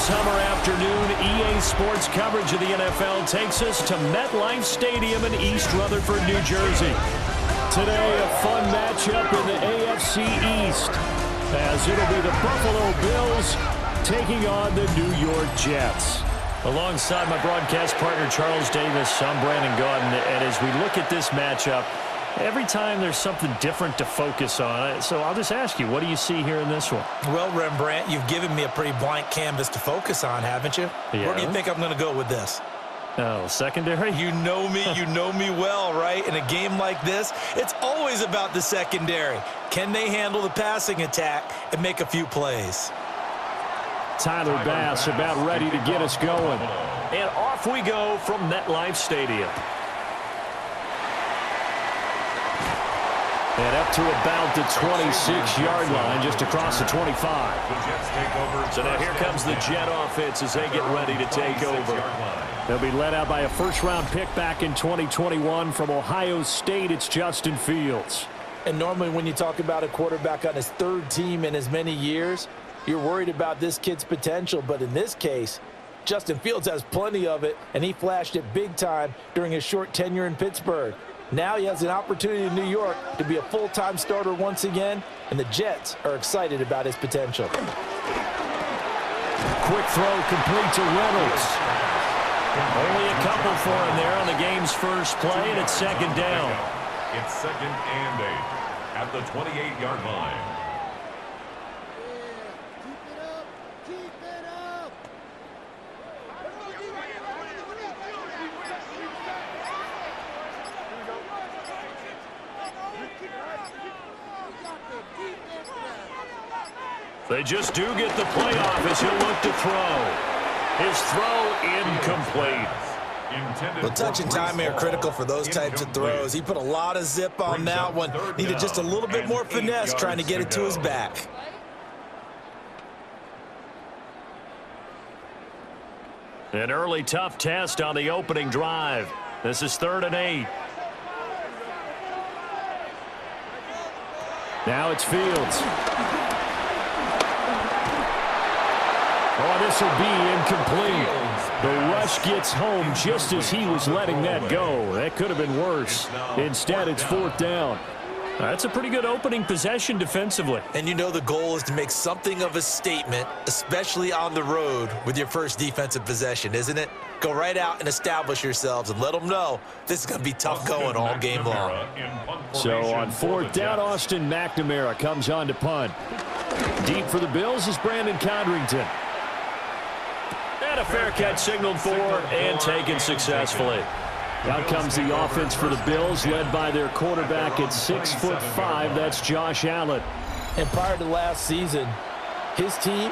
summer afternoon, EA Sports coverage of the NFL takes us to MetLife Stadium in East Rutherford, New Jersey. Today, a fun matchup in the AFC East, as it'll be the Buffalo Bills taking on the New York Jets. Alongside my broadcast partner, Charles Davis, I'm Brandon Gaudin, and as we look at this matchup, every time there's something different to focus on. So I'll just ask you, what do you see here in this one? Well, Rembrandt, you've given me a pretty blank canvas to focus on, haven't you? Yeah. Where do you think I'm going to go with this? Oh, secondary? You know me well, right? In a game like this, it's always about the secondary. Can they handle the passing attack and make a few plays? Tyler Bass about ready to get us going. And off we go from MetLife Stadium. And up to about the 26-yard line, just across the 25. So now here comes the Jet offense as they get ready to take over. They'll be led out by a first-round pick back in 2021 from Ohio State. It's Justin Fields. And normally when you talk about a quarterback on his third team in as many years, you're worried about this kid's potential. But in this case, Justin Fields has plenty of it, and he flashed it big time during his short tenure in Pittsburgh. Now he has an opportunity in New York to be a full-time starter once again, and the Jets are excited about his potential. Quick throw complete to Reynolds. Only a couple for him there on the game's first play, and it's second down. It's 2nd and 8 at the 28-yard line. They just do get the play off as he'll look to throw. His throw incomplete. Well, touch and timing are critical for those types of throws. He put a lot of zip on that one. Needed just a little bit more finesse trying to get it to his back. An early tough test on the opening drive. This is 3rd and 8. Now it's Fields. Oh, this will be incomplete. The rush gets home just as he was letting that go. That could have been worse. Instead, it's 4th down. That's a pretty good opening possession defensively. And you know the goal is to make something of a statement, especially on the road with your first defensive possession, isn't it? Go right out and establish yourselves and let them know this is going to be tough going all game long. So on 4th down, Austin McNamara comes on to punt. Deep for the Bills is Brandon Condrington. And a fair catch signaled for and taken successfully. Out comes the offense for the Bills, led by their quarterback at 6'5". That's Josh Allen. And prior to last season, his team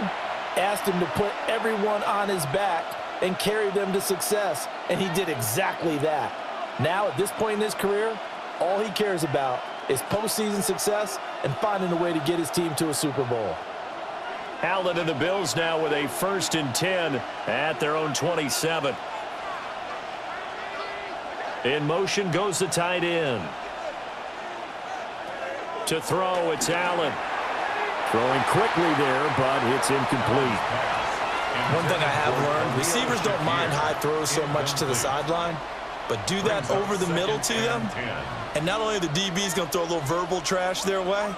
asked him to put everyone on his back and carry them to success, and he did exactly that. Now, at this point in his career, all he cares about is postseason success and finding a way to get his team to a Super Bowl. Allen and the Bills now with a 1st and 10 at their own 27. In motion goes the tight end. To throw, it's Allen. Throwing quickly there, but it's incomplete. One thing I have learned, receivers don't mind high throws so much to the sideline, but do that over the middle to them, and not only are the DBs going to throw a little verbal trash their way,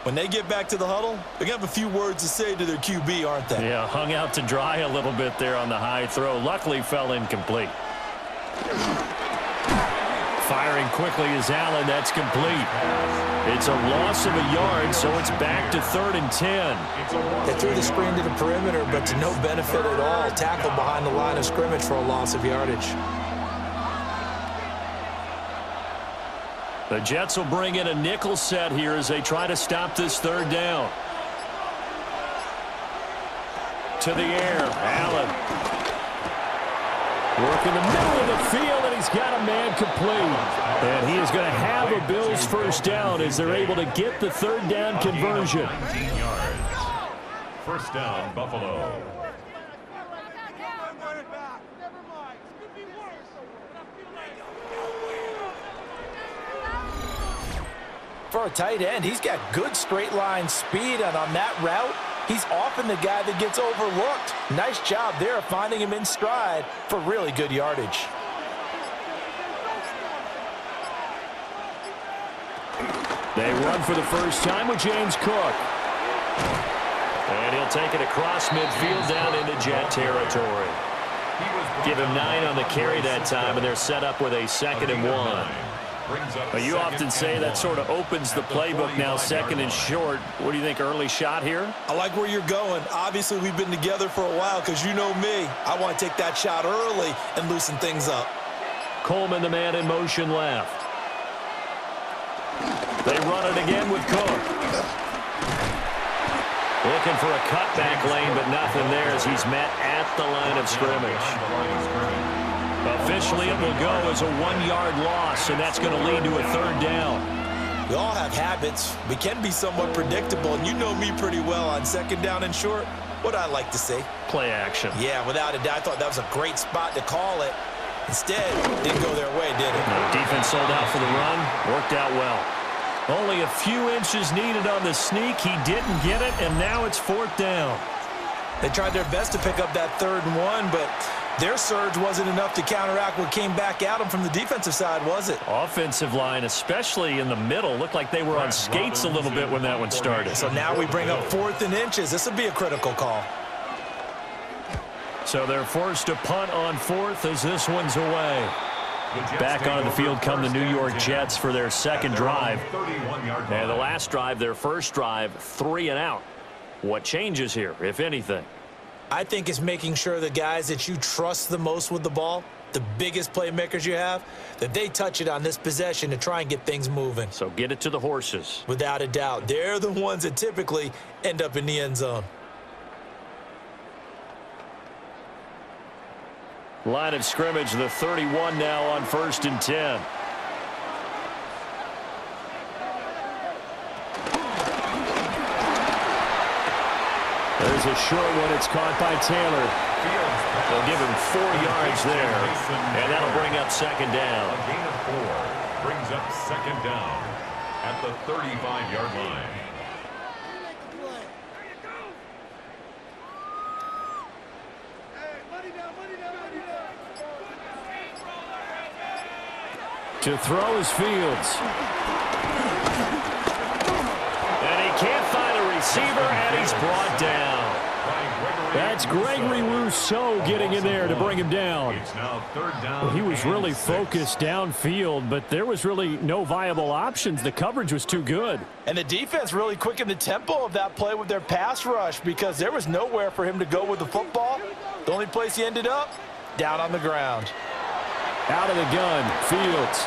when they get back to the huddle, they're going to have a few words to say to their QB, aren't they? Yeah, hung out to dry a little bit there on the high throw. Luckily, fell incomplete. Firing quickly is Allen. That's complete. It's a loss of a yard, so it's back to 3rd and 10. They threw the screen to the perimeter, but to no benefit at all. Tackled behind the line of scrimmage for a loss of yardage. The Jets will bring in a nickel set here as they try to stop this 3rd down. To the air, Allen. Work in the middle of the field, and he's got a man complete. And he is going to have a Bills 1st down as they're able to get the 3rd down conversion. 19 yards. 1st down, Buffalo. For a tight end, he's got good straight line speed, and on that route, He's often the guy that gets overlooked. Nice job there of finding him in stride for really good yardage. They run for the first time with James Cook. And he'll take it across midfield down into Jet territory. Give him 9 on the carry that time, and they're set up with a 2nd and 1. Well, you often say that sort of opens the playbook now, 2nd and short. What do you think, early shot here? I like where you're going. Obviously, we've been together for a while because you know me. I want to take that shot early and loosen things up. Coleman, the man in motion left. They run it again with Cook. Looking for a cutback lane, but nothing there as he's met at the line of scrimmage. Officially, it will go as a 1-yard loss, and that's going to lead to a 3rd down. We all have habits. We can be somewhat predictable, and you know me pretty well on 2nd down and short. What I like to say? Play action. Yeah, without a doubt. I thought that was a great spot to call it. Instead, didn't go their way, did it? The defense sold out for the run. Worked out well. Only a few inches needed on the sneak. He didn't get it, and now it's 4th down. They tried their best to pick up that 3rd and 1, but their surge wasn't enough to counteract what came back at them from the defensive side, was it? Offensive line, especially in the middle, looked like they were on skates a little bit when that one started. So now we bring up 4th and inches. This will be a critical call. So they're forced to punt on 4th as this one's away. Back onto the field come the New York Jets for their 2nd drive. And the last drive, their first drive, 3 and out. What changes here, if anything? I think it's making sure the guys that you trust the most with the ball, the biggest playmakers you have, that they touch it on this possession to try and get things moving. So get it to the horses. Without a doubt. They're the ones that typically end up in the end zone. Line of scrimmage, the 31 now on 1st and 10. There's a short one. It's caught by Taylor. They'll give him 4 yards there, and that'll bring up 2nd down. A gain of 4 brings up 2nd down at the 35-yard line. To throw is Fields. And he can't find a receiver, and he's brought down. That's Gregory Rousseau getting in there to bring him down. Well, he was really focused downfield, but there was really no viable options. The coverage was too good. And the defense really quickened the tempo of that play with their pass rush because there was nowhere for him to go with the football. The only place he ended up, down on the ground. Out of the gun, Fields.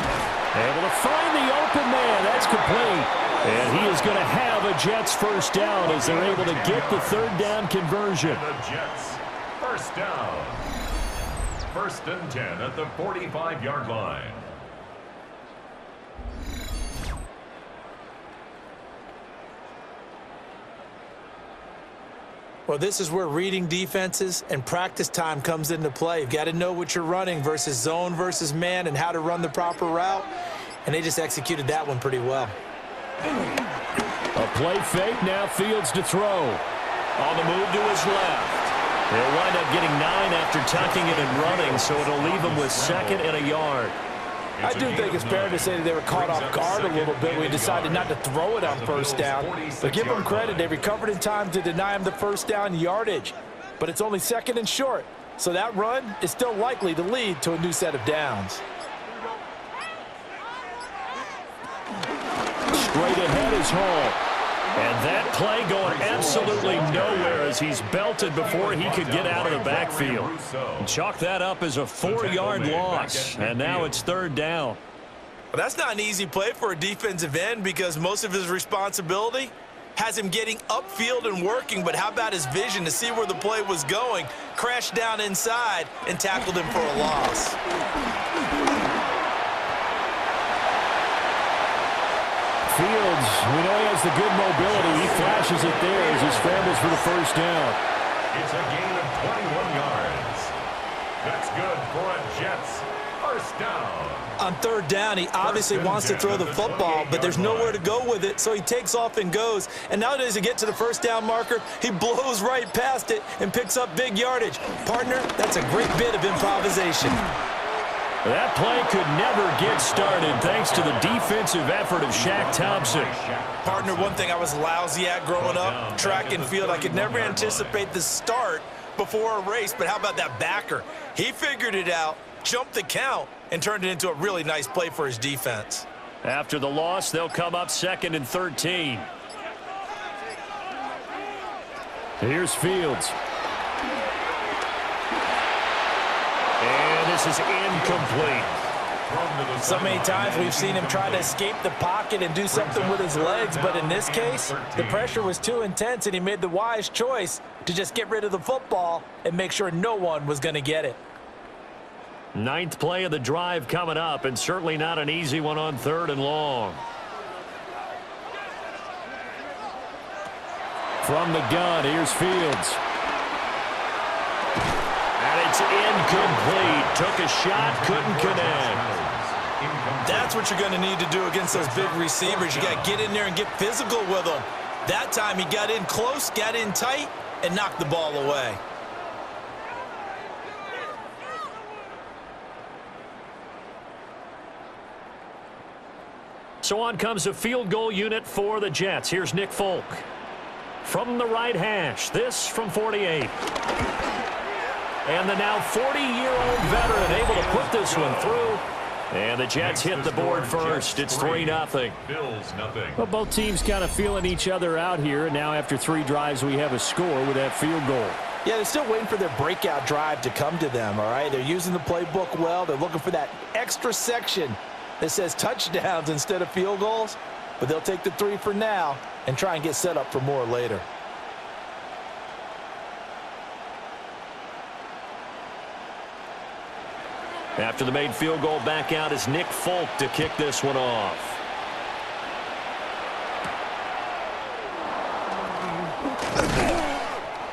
Able to find the open man. That's complete. And he is going to have a Jets first down as they're able to get the 3rd down conversion. The Jets first down. 1st and 10 at the 45-yard line. Well, this is where reading defenses and practice time comes into play. You've got to know what you're running versus zone versus man and how to run the proper route. And they just executed that one pretty well. A play fake, now Fields to throw. On the move to his left. They'll wind up getting 9 after tucking it and running, so it'll leave him with 2nd and a yard. I do think it's fair to say that they were caught off guard a little bit. We decided not to throw it on 1st down. But give them credit. They recovered in time to deny him the 1st down yardage. But it's only 2nd and short. So that run is still likely to lead to a new set of downs. Straight ahead is Hall. And that play going absolutely nowhere as he's belted before he could get out of the backfield. And chalk that up as a 4-yard loss. And now it's 3rd down. Well, that's not an easy play for a defensive end because most of his responsibility has him getting upfield and working. But how about his vision to see where the play was going, crashed down inside, and tackled him for a loss. Fields, we know he has the good mobility. He flashes it there as he scrambles for the first down. It's a gain of 21 yards. That's good for a Jets First down. On third down, he obviously wants to throw the football, but there's nowhere to go with it, so he takes off and goes. And now does he get to the first down marker? He blows right past it and picks up big yardage. Partner, that's a great bit of improvisation. That play could never get started thanks to the defensive effort of Shaq Thompson. Partner, one thing I was lousy at growing up, track and field, I could never anticipate the start before a race, but how about that backer? He figured it out, jumped the count, and turned it into a really nice play for his defense. After the loss, they'll come up 2nd and 13. Here's Fields. And this is incomplete. So many times we've seen him try to escape the pocket and do something with his legs, but in this case, the pressure was too intense and he made the wise choice to just get rid of the football and make sure no one was going to get it. 9th play of the drive coming up, and certainly not an easy one on 3rd and long. From the gun, here's Fields. And it's incomplete. Took a shot, couldn't connect. That's what you're going to need to do against those big receivers. You got to get in there and get physical with them. That time he got in close, got in tight, and knocked the ball away. So on comes a field goal unit for the Jets. Here's Nick Folk. From the right hash, this from 48. And the now 40-year-old veteran able to put this one through. And the Jets hit the board first. It's 3-0. Bills nothing. Well, both teams kind of feeling each other out here. And now after 3 drives, we have a score with that field goal. Yeah, they're still waiting for their breakout drive to come to them, all right? They're using the playbook well. They're looking for that extra section that says touchdowns instead of field goals. But they'll take the 3 for now and try and get set up for more later. After the made field goal, back out is Nick Folk to kick this one off.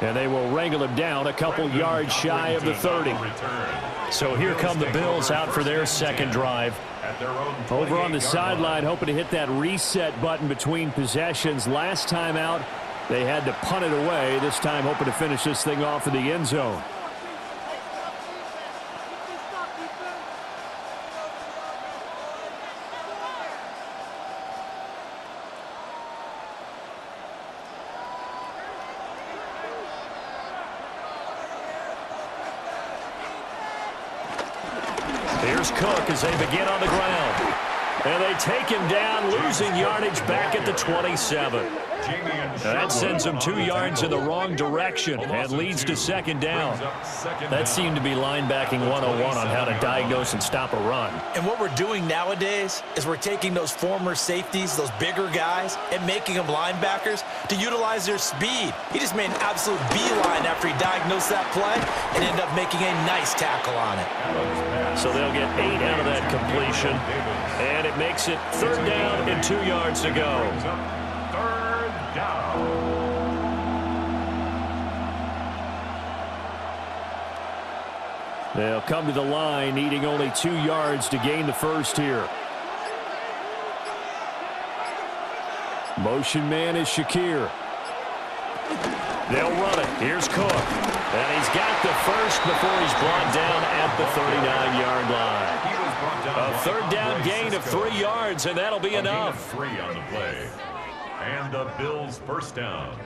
And they will wrangle him down a couple yards shy of the 30. So here come the Bills out for their second drive. Over on the sideline, hoping to hit that reset button between possessions. Last time out, they had to punt it away. This time hoping to finish this thing off in the end zone. Here's Cook as they begin on the ground. And they take him down, losing yardage back at the 27. That sends him 2 yards in the wrong direction and leads to second down. That seemed to be linebacking 101 on how to diagnose and stop a run. And what we're doing nowadays is we're taking those former safeties, those bigger guys, and making them linebackers to utilize their speed. He just made an absolute beeline after he diagnosed that play and ended up making a nice tackle on it. So they'll get 8 out of that completion. And it makes it 3rd down and 2 yards to go. 3rd down. They'll come to the line, needing only 2 yards to gain the first here. Motion man is Shakir. They'll run it. Here's Cook. And he's got the first before he's brought down at the 39-yard line. A 3rd down gain of 3 yards, and that'll be enough. 3 on the play. And the Bills first down.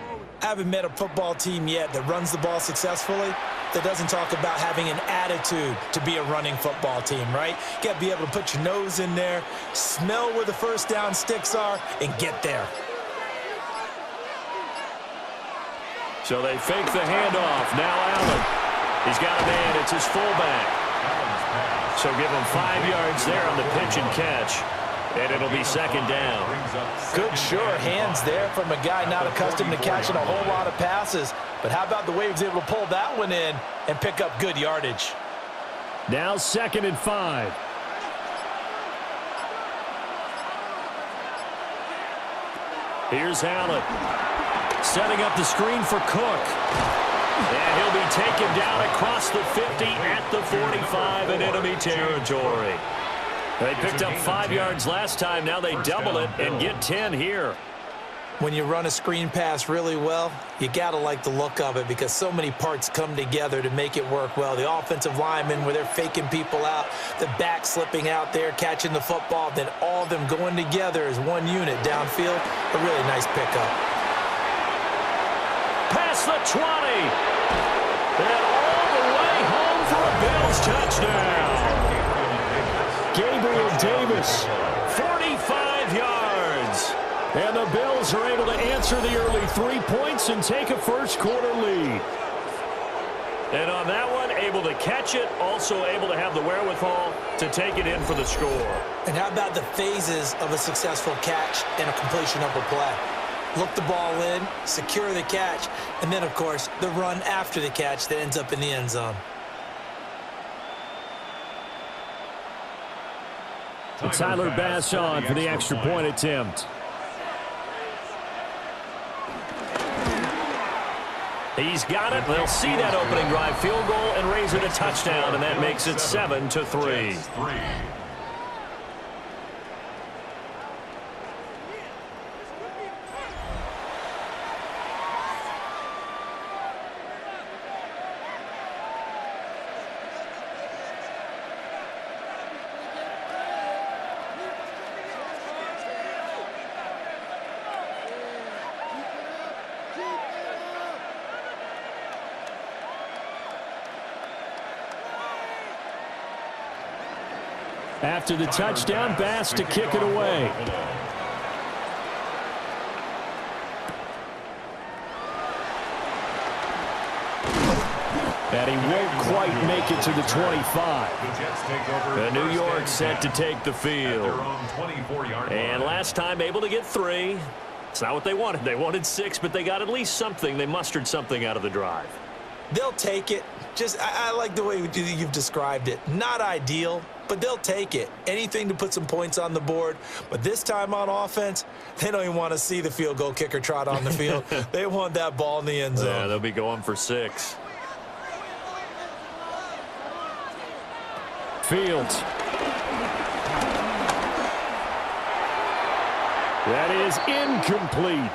I haven't met a football team yet that runs the ball successfully that doesn't talk about having an attitude to be a running football team, right? You got to be able to put your nose in there, smell where the first down sticks are, and get there. So they fake the handoff. Now Allen. He's got a man. It's his fullback. So give him 5 yards there on the pitch and catch. And it'll be second down. Good sure hands there from a guy not accustomed to catching a whole lot of passes. But how about the way he was able to pull that one in and pick up good yardage? Now 2nd and 5. Here's Allen. Setting up the screen for Cook. And he'll be taken down across the 50 at the 45 in enemy territory. They picked up 5 yards last time. Now they double it and get 10 here. When you run a screen pass really well, you got to like the look of it because so many parts come together to make it work well. The offensive linemen, where they're faking people out, the back slipping out there, catching the football, then all of them going together as one unit downfield. A really nice pickup. Past the 20. And all the way home for a Bills touchdown. Gabriel Davis, 45 yards. And the Bills are able to answer the early 3 points and take a first-quarter lead. And on that one, able to catch it, also able to have the wherewithal to take it in for the score. And how about the phases of a successful catch and a completion of a play? Look the ball in, secure the catch, and then, of course, the run after the catch that ends up in the end zone. Tyler Bass on for the extra point attempt. He's got it. They'll see that opening drive field goal and raise it a touchdown, and that makes it 7-3. After the touchdown, Bass to kick it away. And he won't quite make it to the 25. And New York set to take the field. And last time able to get 3. It's not what they wanted. They wanted 6, but they got at least something. They mustered something out of the drive. They'll take it. I like the way you've described it. Not ideal, but they'll take it. Anything to put some points on the board. But this time on offense, they don't even want to see the field goal kicker trot on the field. They want that ball in the end zone. Yeah, they'll be going for 6. Fields. That is incomplete.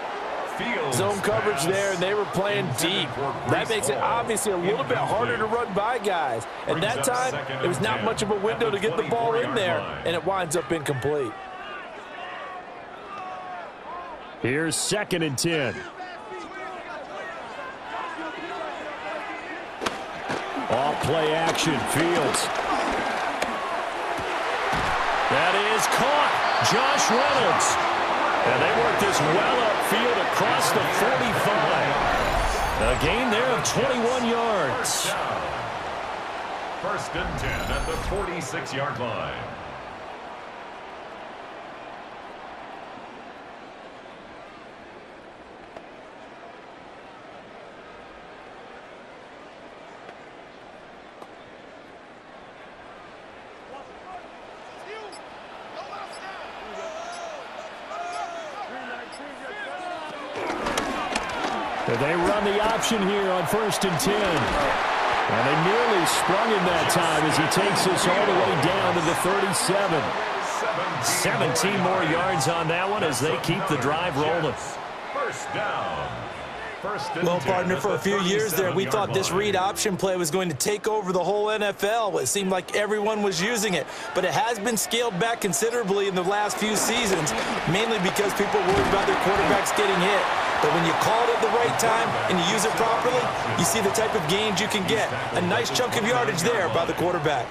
Zone coverage there, and they were playing deep. That makes it obviously a little bit harder to run by guys. And that time, there was not much of a window to get the ball in there, and it winds up incomplete. Here's 2nd and 10. Off play action, Fields. That is caught. Josh Reynolds. And they work this well upfield across the 45. A gain there of 21 yards. 1st and 10 at the 46-yard line. They run the option here on 1st and 10. And they nearly sprung him that time as he takes us all the way down to the 37. 17 more yards on that one as they keep the drive rolling. 1st down. Well, partner, for a few years there, we thought this read option play was going to take over the whole NFL. It seemed like everyone was using it, but it has been scaled back considerably in the last few seasons, mainly because people worried about their quarterbacks getting hit. But when you call it at the right time and you use it properly, you see the type of gains you can get. A nice chunk of yardage there by the quarterback.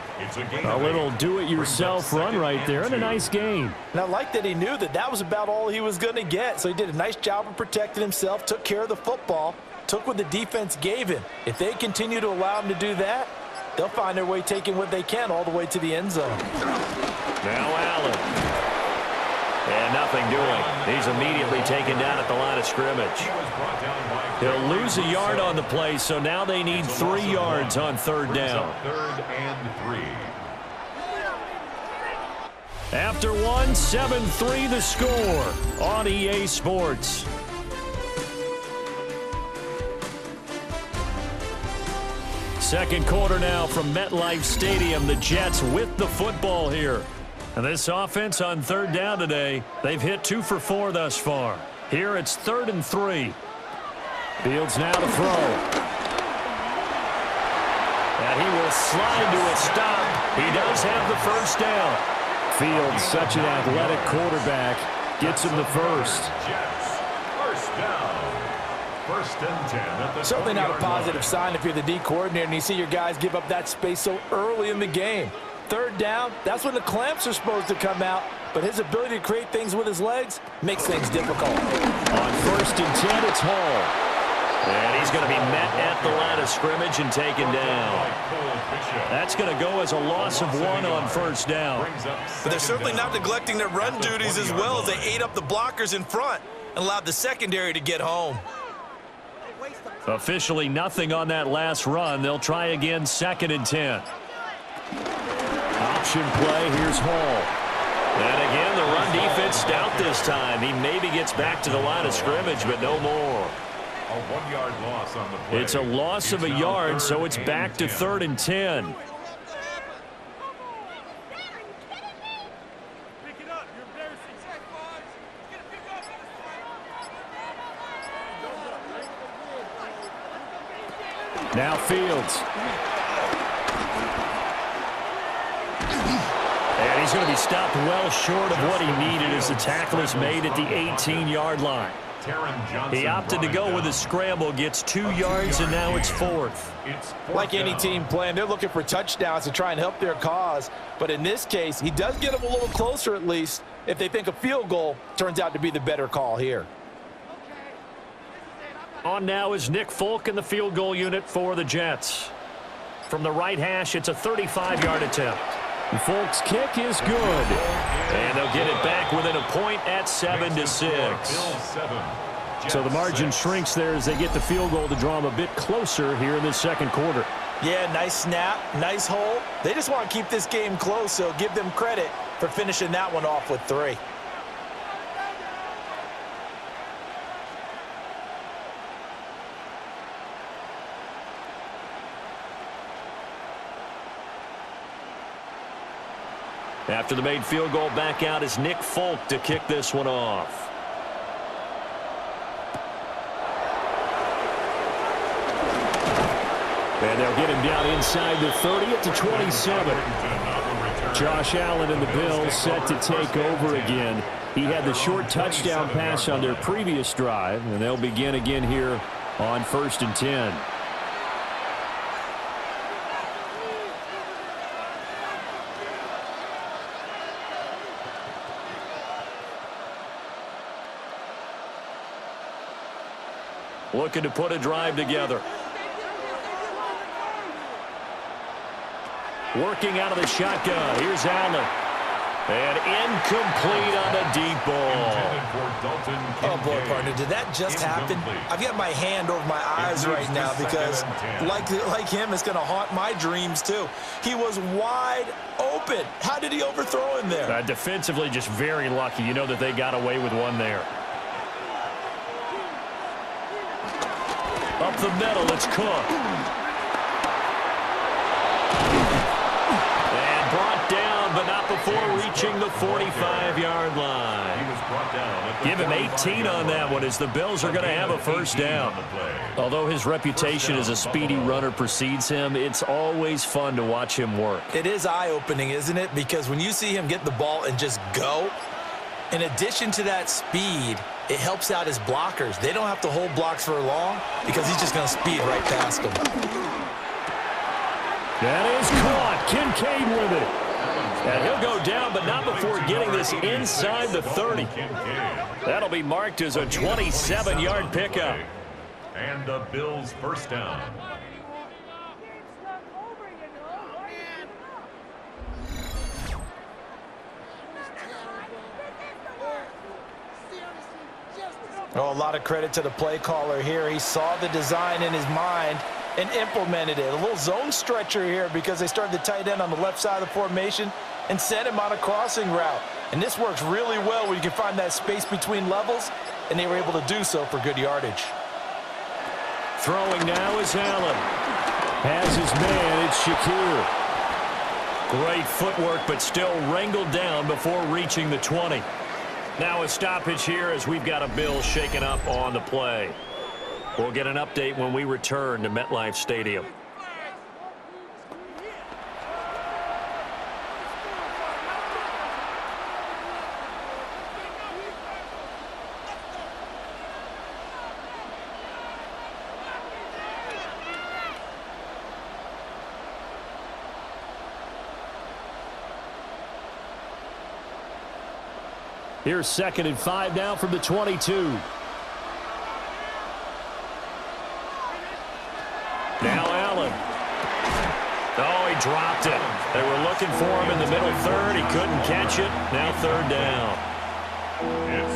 A little do-it-yourself run right there and a nice gain. And I like that he knew that that was about all he was going to get. So he did a nice job of protecting himself, took care of the football, took what the defense gave him. If they continue to allow him to do that, they'll find their way taking what they can all the way to the end zone. Now Allen. And nothing doing. He's immediately taken down at the line of scrimmage. He'll lose a yard on the play, so now they need 3 yards on 3rd down. 3rd and 3. After 1, 7-3 the score on EA Sports. Second quarter now from MetLife Stadium. The Jets with the football here. And this offense on third down today, they've hit 2 for 4 thus far. Here it's 3rd and 3. Fields now to throw. And he will slide to a stop. He does have the first down. Fields, such an athletic quarterback, gets him the first. Jets, first down. 1st and 10 at the Certainly not a 20-yard positive line. sign if you're the D coordinator and you see your guys give up that space so early in the game. Third down, that's when the clamps are supposed to come out, but his ability to create things with his legs makes things difficult. On 1st and 10, it's Hall. And he's going to be met at the line of scrimmage and taken down. That's going to go as a loss of 1 on 1st down. But they're certainly not neglecting their run duties as well as they ate up the blockers in front and allowed the secondary to get home. Officially nothing on that last run. They'll try again 2nd and 10. Option play, here's Hall. And again, the run defense stout this time. He maybe gets back to the line of scrimmage, but no more. A 1-yard loss on the play. It's a loss of a yard, so it's back to 3rd and 10. Now Fields. And he's going to be stopped well short of what he needed as the tackle is made at the 18-yard line. He opted to go with a scramble, gets 2 yards, and now it's 4th. Like any team playing, they're looking for touchdowns to try and help their cause. But in this case, he does get them a little closer at least if they think a field goal turns out to be the better call here. On now is Nick Folk in the field goal unit for the Jets. From the right hash, it's a 35-yard attempt. Folk's kick is good. And they'll get it back within a point at 7-6. So the margin shrinks there as they get the field goal to draw them a bit closer here in the second quarter. Yeah, nice snap, nice hole. They just want to keep this game close, so give them credit for finishing that one off with 3. After the made field goal, back out is Nick Folk to kick this one off. And they'll get him down inside the 30 at the 27. Josh Allen and the Bills set to take over again. He had the short touchdown pass on their previous drive, and they'll begin again here on 1st and 10. Looking to put a drive together. Working out of the shotgun. Here's Allen. And incomplete on the deep ball. Oh, boy, partner, did that just happen? I've got my hand over my eyes right now because, like him, it's going to haunt my dreams, too. He was wide open. How did he overthrow him there? Defensively, just very lucky. You know that they got away with one there. Up the middle, it's Cook. And brought down, but not before reaching the 45-yard line. Give him 18 on that one as the Bills are going to have a first down. Although his reputation as a speedy runner precedes him, it's always fun to watch him work. It is eye-opening, isn't it? Because when you see him get the ball and just go, in addition to that speed, it helps out his blockers. They don't have to hold blocks for long because he's just going to speed right past them. That is caught. Kincaid with it. And he'll go down, but not before getting this inside the 30. That'll be marked as a 27-yard pickup. And the Bills' first down. Oh, a lot of credit to the play caller here. He saw the design in his mind and implemented it. A little zone stretcher here because they started the tight end on the left side of the formation and sent him on a crossing route. And this works really well when you can find that space between levels, and they were able to do so for good yardage. Throwing now is Allen. Has his man, it's Shakir. Great footwork, but still wrangled down before reaching the 20. Now a stoppage here as we've got a Bill shaken up on the play. We'll get an update when we return to MetLife Stadium. Here's 2nd and 5 now from the 22. Now Allen. Oh, he dropped it. They were looking for him in the middle third. He couldn't catch it. Now 3rd down.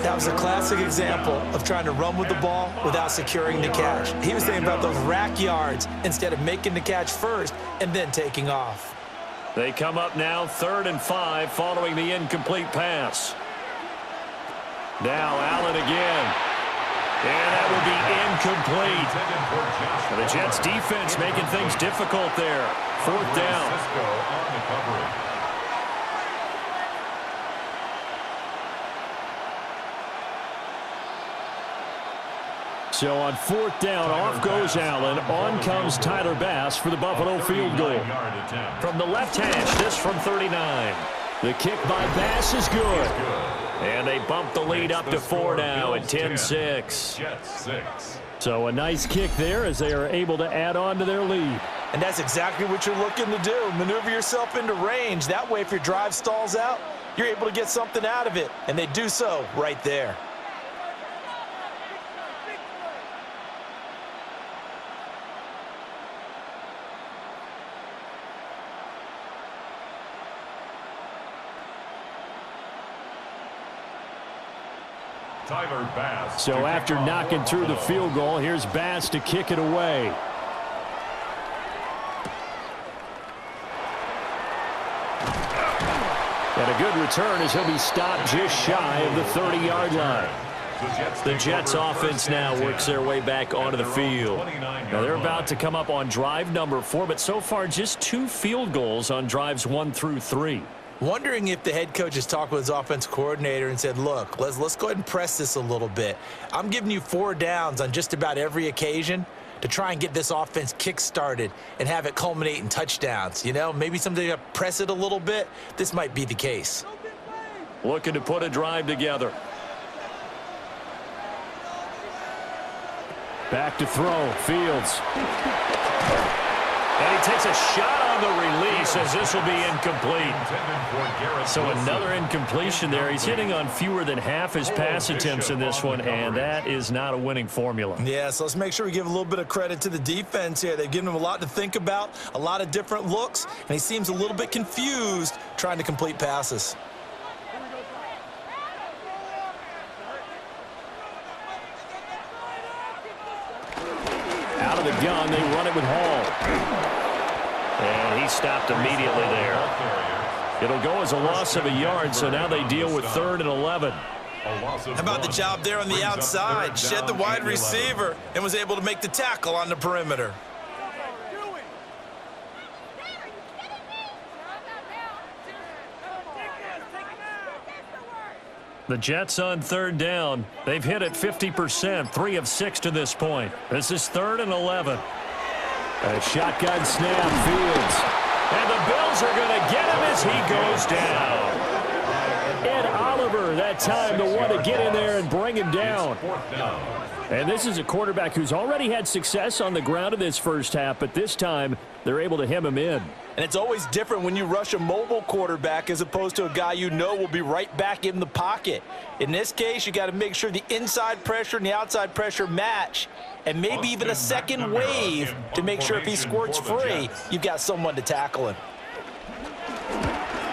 That was a classic example of trying to run with the ball without securing the catch. He was thinking about those rack yards instead of making the catch first and then taking off. They come up now 3rd and 5 following the incomplete pass. Now Allen again. And that will be incomplete. The Jets defense making things difficult there. 4th down. So on 4th down, off goes Allen. On comes Tyler Bass for the Buffalo field goal. From the left hash, this from 39. The kick by Bass is good. And they bump the lead up to 4 now at 10-6. So a nice kick there as they are able to add on to their lead. And that's exactly what you're looking to do. Maneuver yourself into range. That way, if your drive stalls out, you're able to get something out of it. And they do so right there. Tyler Bass. So after knocking through the field goal, here's Bass to kick it away. And a good return as he'll be stopped just shy of the 30-yard line. The Jets offense now works their way back onto the field. Now they're about to come up on drive number 4, but so far just 2 field goals on drives 1 through 3. Wondering if the head coach has talked with his offensive coordinator and said, look, let's go ahead and press this a little bit. I'm giving you 4 downs on just about every occasion to try and get this offense kick-started and have it culminate in touchdowns. You know, maybe something to press it a little bit. This might be the case. Looking to put a drive together. Back to throw, Fields. And he takes a shot on the release as this will be incomplete. So another incompletion there. He's hitting on fewer than half his pass attempts in this one, and that is not a winning formula. Yeah, so let's make sure we give a little bit of credit to the defense here. They've given him a lot to think about, a lot of different looks, and he seems a little bit confused trying to complete passes. Out of the gun, they run it with Hall. And he stopped immediately there. It'll go as a loss of a yard, so now they deal with 3rd and 11. How about the job there on the outside? Shed the wide receiver and was able to make the tackle on the perimeter. The Jets on 3rd down. They've hit it 50%, 3 of 6 to this point. This is 3rd and 11. A shotgun snap, Fields. And the Bills are going to get him as he goes down. Ed Oliver, that time, the one to get in there and bring him down. And this is a quarterback who's already had success on the ground in this first half, but this time they're able to hem him in. And it's always different when you rush a mobile quarterback as opposed to a guy you know will be right back in the pocket. In this case, you got to make sure the inside pressure and the outside pressure match, and maybe even a second wave to make sure if he squirts free, you've got someone to tackle him.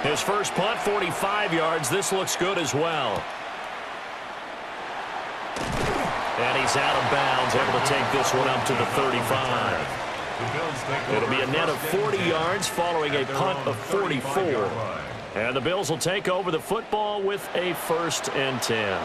His first punt, 45 yards. This looks good as well. And he's out of bounds, able to take this one up to the 35. It'll be a net of 40 yards following a punt of 44. And the Bills will take over the football with a 1st and 10.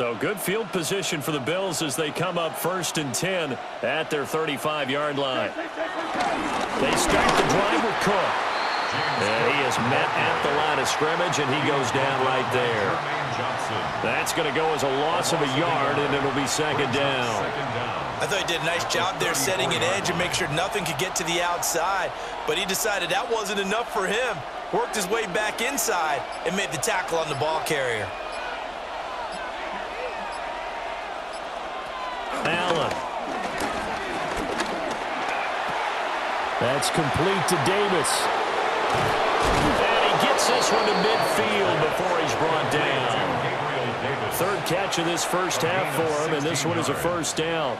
So good field position for the Bills as they come up 1st and 10 at their 35-yard line. They start the drive with Cook. And he is met at the line of scrimmage, and he goes down right there. That's going to go as a loss of a yard, and it'll be 2nd down. I thought he did a nice job there setting an edge and make sure nothing could get to the outside. But he decided that wasn't enough for him. Worked his way back inside and made the tackle on the ball carrier. Allen. That's complete to Davis. And he gets this one to midfield before he's brought down. 3rd catch of this first half for him, and this one is a 1st down.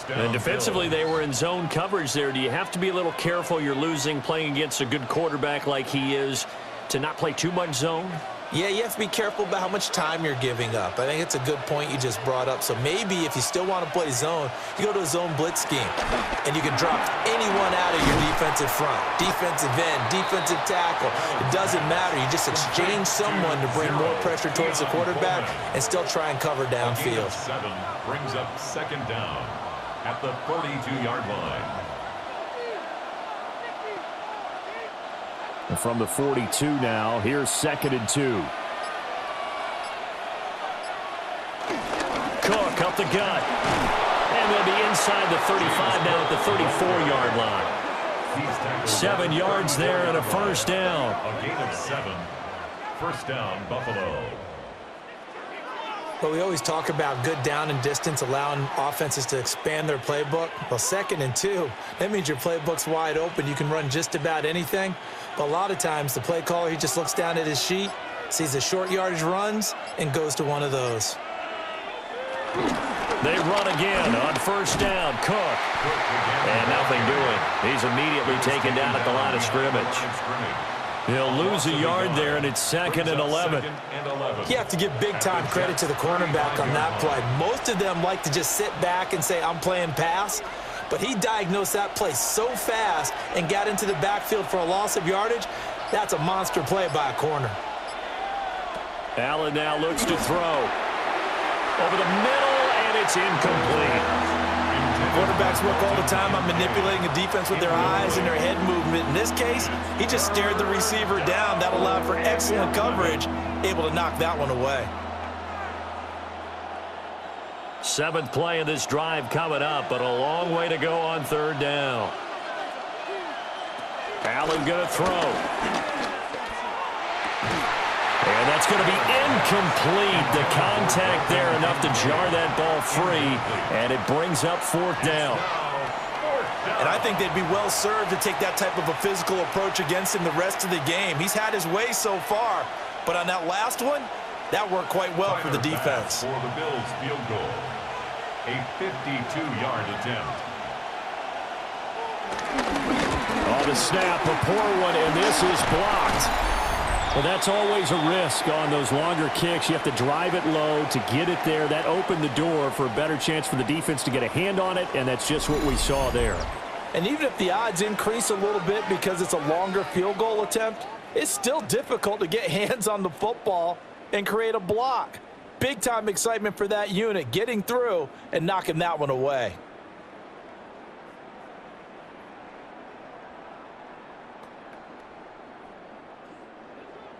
And defensively, they were in zone coverage there. Do you have to be a little careful? You're losing playing against a good quarterback like he is to not play too much zone? Yeah, you have to be careful about how much time you're giving up. I think it's a good point you just brought up. So maybe if you still want to play zone, you go to a zone blitz scheme, and you can drop anyone out of your defensive front, defensive end, defensive tackle. It doesn't matter. You just exchange someone to bring more pressure towards the quarterback and still try and cover downfield. 7 brings up 2nd down at the 42-yard line. And from the 42 now, here's 2nd and 2. Cook up the gut. And they'll be inside the 35 now at the 34-yard line. 7 yards there and a 1st down. A gain of 7. 1st down, Buffalo. But we always talk about good down and distance, allowing offenses to expand their playbook. Well, 2nd and 2, that means your playbook's wide open. You can run just about anything. But a lot of times, the play caller, he just looks down at his sheet, sees the short yardage runs, and goes to one of those. They run again on 1st down. Cook. And nothing doing. He's immediately taken down at the line of scrimmage. He'll lose a yard there, and it's 2nd and 11. You have to give big-time credit to the cornerback on that play. Most of them like to just sit back and say, I'm playing pass. But he diagnosed that play so fast and got into the backfield for a loss of yardage. That's a monster play by a corner. Allen now looks to throw. Over the middle, and it's incomplete. Quarterbacks work all the time on manipulating a defense with their eyes and their head movement. In this case, he just stared the receiver down. That allowed for excellent coverage, able to knock that one away. 7th play of this drive coming up, but a long way to go on 3rd down. Allen going to throw. And that's going to be incomplete. The contact there enough to jar that ball free, and it brings up 4th down. And I think they'd be well served to take that type of a physical approach against him the rest of the game. He's had his way so far, but on that last one, that worked quite well for the defense. For the Bills field goal, a 52-yard attempt. On the snap, a poor one, and this is blocked. Well, that's always a risk on those longer kicks. You have to drive it low to get it there. That opened the door for a better chance for the defense to get a hand on it, and that's just what we saw there. And even if the odds increase a little bit because it's a longer field goal attempt, it's still difficult to get hands on the football and create a block. Big-time excitement for that unit, getting through and knocking that one away.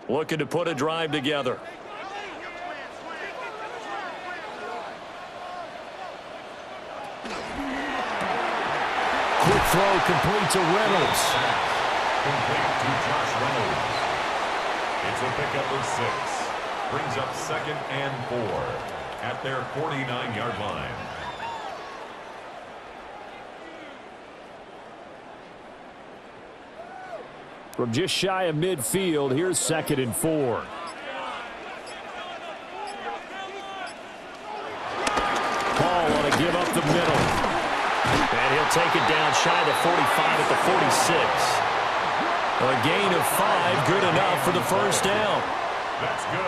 Looking to put a drive together. Quick throw complete to Reynolds. Complete to Josh Reynolds. It's a pickup of 6. Brings up 2nd and 4 at their 49-yard line. From just shy of midfield, here's 2nd and 4. Paul want to give up the middle. And he'll take it down shy of the 45 at the 46. A gain of 5, good enough for the 1st down.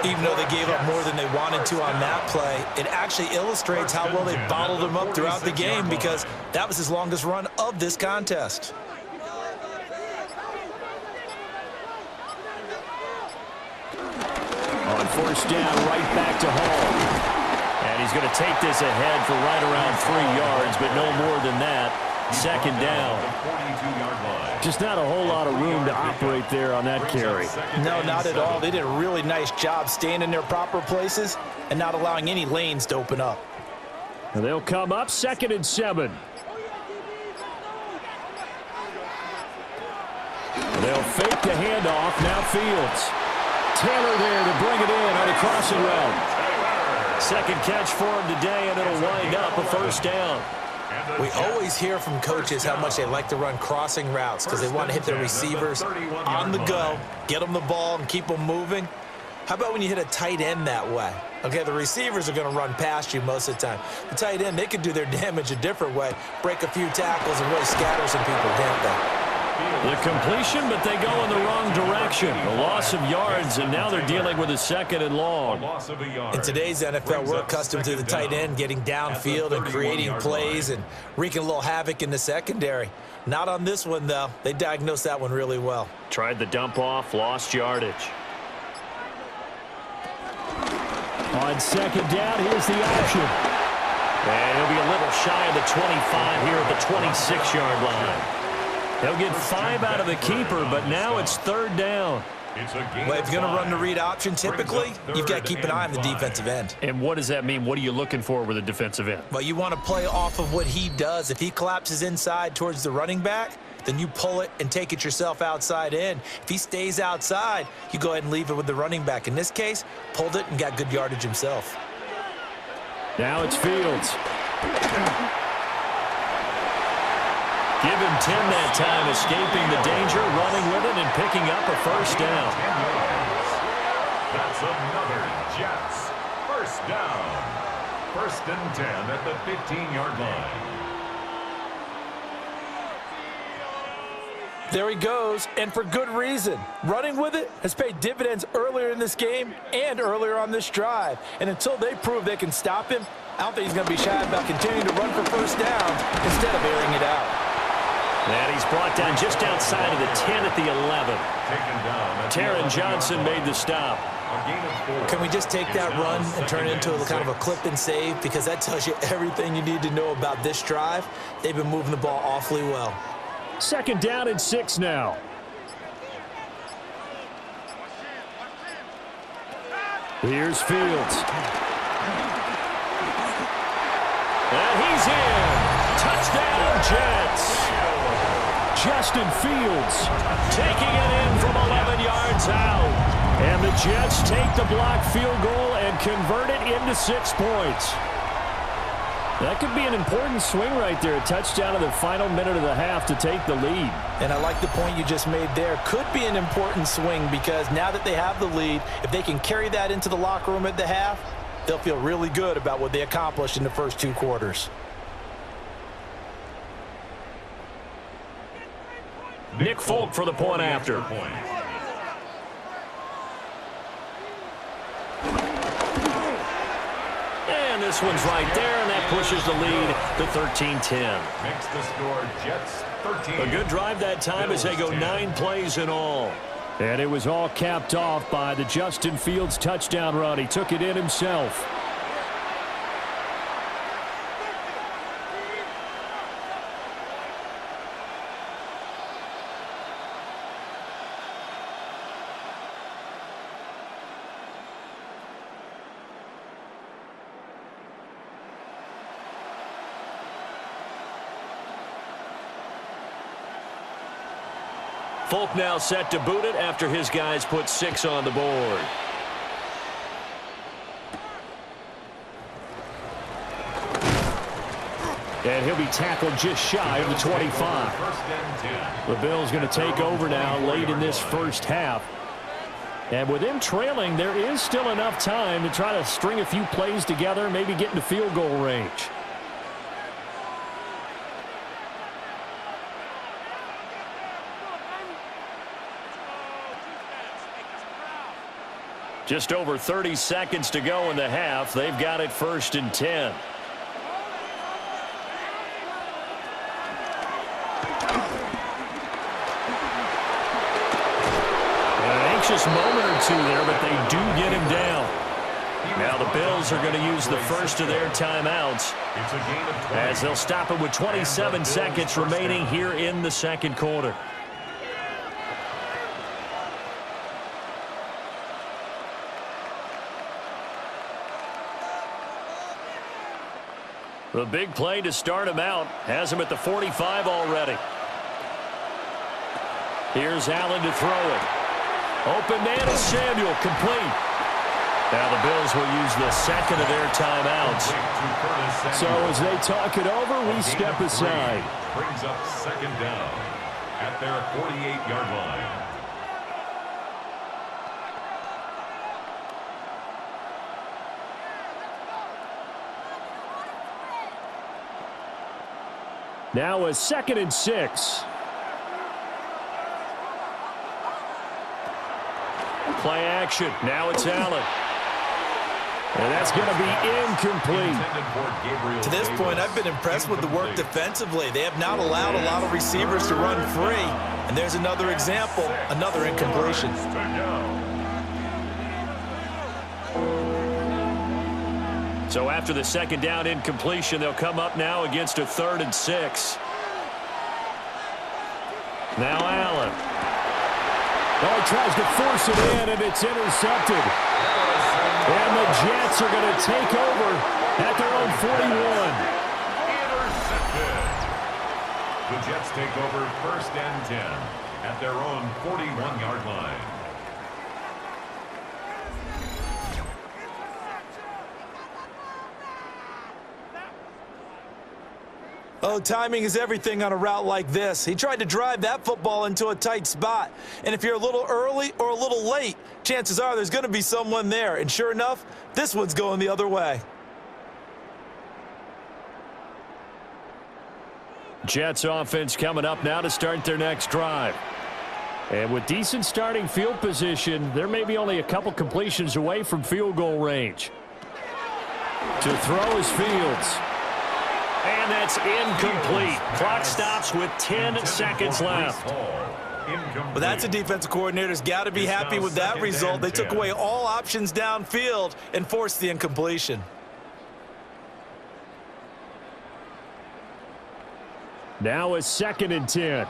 Even though they gave up more than they wanted to on that play, it actually illustrates how well they bottled him up throughout the game because that was his longest run of this contest. On 1st down, right back to Hall. And he's going to take this ahead for right around 3 yards, but no more than that. Second down. Just not a whole lot of room to operate there on that carry. No, not at all. They did a really nice job staying in their proper places and not allowing any lanes to open up. And they'll come up 2nd and 7. They'll fake the handoff. Now Fields. Taylor there to bring it in on a crossing route. Second catch for him today, and it'll wind up a first down. We always hear from coaches how much they like to run crossing routes because they want to hit their receivers on the go, get them the ball, and keep them moving. How about when you hit a tight end that way? Okay, the receivers are going to run past you most of the time. The tight end, they can do their damage a different way, break a few tackles and really scatter some people, can't they? The completion, but they go in the wrong direction. A loss of yards, and now they're dealing with a 2nd and long. In today's NFL, we're accustomed to the tight end getting downfield and creating plays and wreaking a little havoc in the secondary. Not on this one, though. They diagnosed that one really well. Tried the dump off, lost yardage. On 2nd down, here's the option. And he'll be a little shy of the 25 here at the 26-yard line. They'll get 5 out of the keeper, but now it's 3rd down. Well, if you're going to run the read option, typically, you've got to keep an eye on the defensive end. And what does that mean? What are you looking for with a defensive end? Well, you want to play off of what he does. If he collapses inside towards the running back, then you pull it and take it yourself outside in. If he stays outside, you go ahead and leave it with the running back. In this case, pulled it and got good yardage himself. Now it's Fields. Give him 10 that time, escaping the danger, running with it, and picking up a first down. That's another Jets first down. 1st and 10 at the 15-yard line. There he goes, and for good reason. Running with it has paid dividends earlier in this game and earlier on this drive. And until they prove they can stop him, I don't think he's going to be shy about continuing to run for first down instead of airing it out. And he's brought down just outside of the 10 at the 11. Taron Johnson made the stop. Can we just take that run and turn it into a kind of a clip and save? Because that tells you everything you need to know about this drive. They've been moving the ball awfully well. 2nd down and 6 now. Here's Fields. And he's in. Touchdown, Jets. Justin Fields taking it in from 11 yards out. And the Jets take the blocked field goal and convert it into 6 points. That could be an important swing right there. A touchdown in the final minute of the half to take the lead. And I like the point you just made there. Could be an important swing because now that they have the lead, if they can carry that into the locker room at the half, they'll feel really good about what they accomplished in the first 2 quarters. Nick Folk for the point after. And this one's right there, and that pushes the lead to 13-10. Makes the score Jets 13. A good drive that time as they go 9 plays in all. And it was all capped off by the Justin Fields touchdown run. He took it in himself. Folk now set to boot it after his guys put 6 on the board. And he'll be tackled just shy of the 25. The Bills going to take over now late in this first half. And with them trailing, there is still enough time to try to string a few plays together, maybe get into field goal range. Just over 30 seconds to go in the half. They've got it 1st and 10. An anxious moment or two there, but they do get him down. Now the Bills are going to use the first of their timeouts as they'll stop it with 27 seconds remaining here in the second quarter. The big play to start him out has him at the 45 already. Here's Allen to throw it. Open man is Samuel, complete. Now the Bills will use the second of their timeouts. So as they talk it over, we step aside. Brings up second down at their 48-yard line. Now a 2nd and 6. Play action. Now it's Allen. And that's going to be incomplete. To this point, I've been impressed with the work defensively. They have not allowed a lot of receivers to run free. And there's another example, another incompletion. So after the second down incompletion, they'll come up now against a 3rd and 6. Now Allen. Oh, he tries to force it in, and it's intercepted. And the Jets are going to take over at their own 41. Intercepted. The Jets take over 1st and 10 at their own 41-yard line. Oh, timing is everything on a route like this. He tried to drive that football into a tight spot. And if you're a little early or a little late, chances are there's going to be someone there. And sure enough, this one's going the other way. Jets offense coming up now to start their next drive. And with decent starting field position, they're maybe only a couple completions away from field goal range. To throw is Fields. And that's incomplete. Clock stops with 10 seconds left. Well, that's a defensive coordinator's got to be happy with that result. They took away all options downfield and forced the incompletion. Now a 2nd and 10.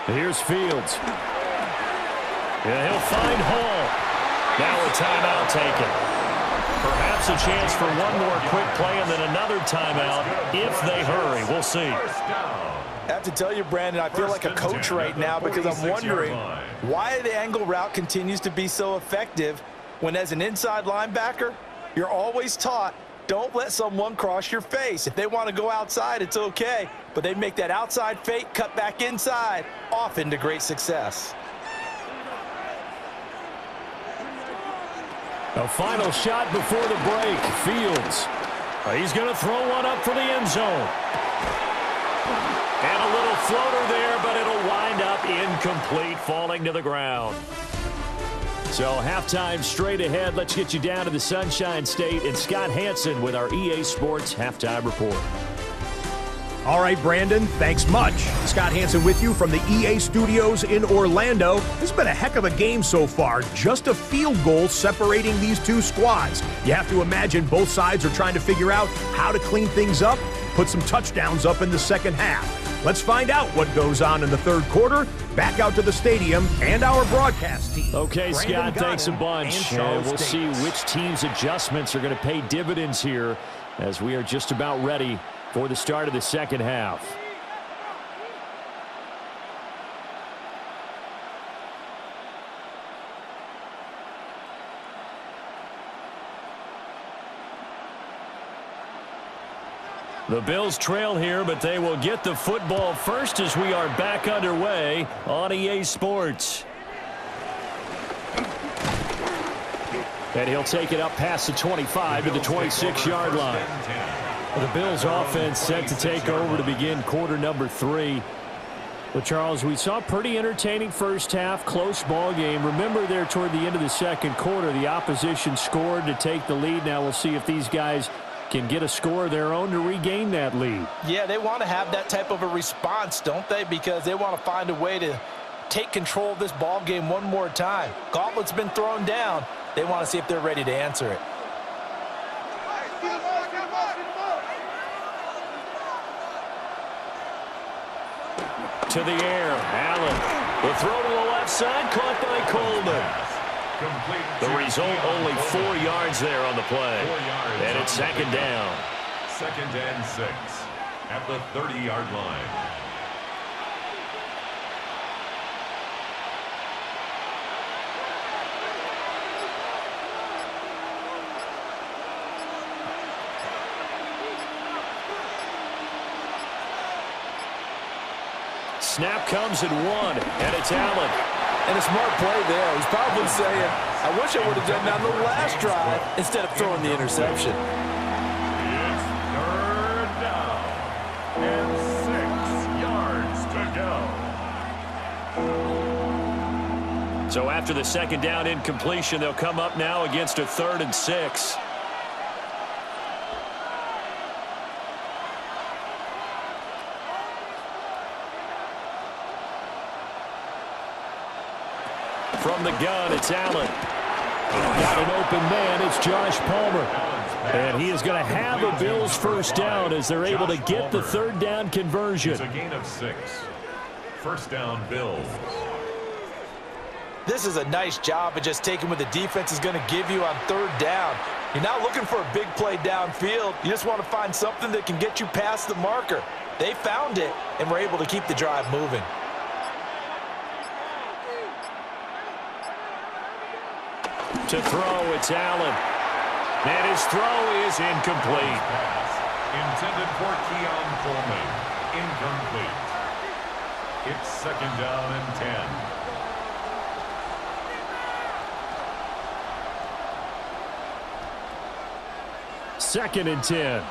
Here's Fields. And he'll find Hall. Now a timeout taken. Perhaps a chance for one more quick play and then another timeout if they hurry. We'll see. I have to tell you, Brandon, I feel like a coach right now because I'm wondering why the angle route continues to be so effective when as an inside linebacker, you're always taught, don't let someone cross your face. If they want to go outside, it's okay. But they make that outside fake, cut back inside, often to great success. A final shot before the break. Fields. He's going to throw one up for the end zone. And a little floater there, but it'll wind up incomplete, falling to the ground. So halftime straight ahead. Let's get you down to the Sunshine State and Scott Hansen with our EA Sports Halftime Report. All right, Brandon, thanks much. Scott Hansen with you from the EA Studios in Orlando. This has been a heck of a game so far. Just a field goal separating these two squads. You have to imagine both sides are trying to figure out how to clean things up, put some touchdowns up in the second half. Let's find out what goes on in the third quarter. Back out to the stadium and our broadcast team. Okay, Scott, thanks a bunch. We'll see which team's adjustments are going to pay dividends here as we are just about ready for the start of the second half. The Bills trail here, but they will get the football first as we are back underway on EA Sports. And he'll take it up past the 25 to the 26-yard line. The Bills offense set to take over to begin quarter number 3. Well, Charles, we saw a pretty entertaining first half, close ball game. Remember there toward the end of the second quarter, the opposition scored to take the lead. Now we'll see if these guys can get a score of their own to regain that lead. Yeah, they want to have that type of a response, don't they? Because they want to find a way to take control of this ball game one more time. Gauntlet's been thrown down. They want to see if they're ready to answer it. To the air, Allen. The throw to the left side, caught by Coleman. The result, only 4 yards there on the play. And it's second down. Second and 6 at the 30-yard line. Snap comes at 1, and it's Allen. And a smart play there. He's probably saying, I wish I would have done that on the last drive instead of throwing the interception. It's third down and 6 yards to go. So after the second down incompletion, they'll come up now against a 3rd and 6. From the gun, it's Allen. Got an open man, it's Josh Palmer. And he is going to have a Bills first down as they're able to get the 3rd down conversion. It's a gain of 6. First down, Bills. This is a nice job of just taking what the defense is going to give you on 3rd down. You're not looking for a big play downfield. You just want to find something that can get you past the marker. They found it and were able to keep the drive moving. To throw, it's Allen. And his throw is incomplete. Intended for Keon Coleman. Incomplete. It's second down and 10. Second and 10.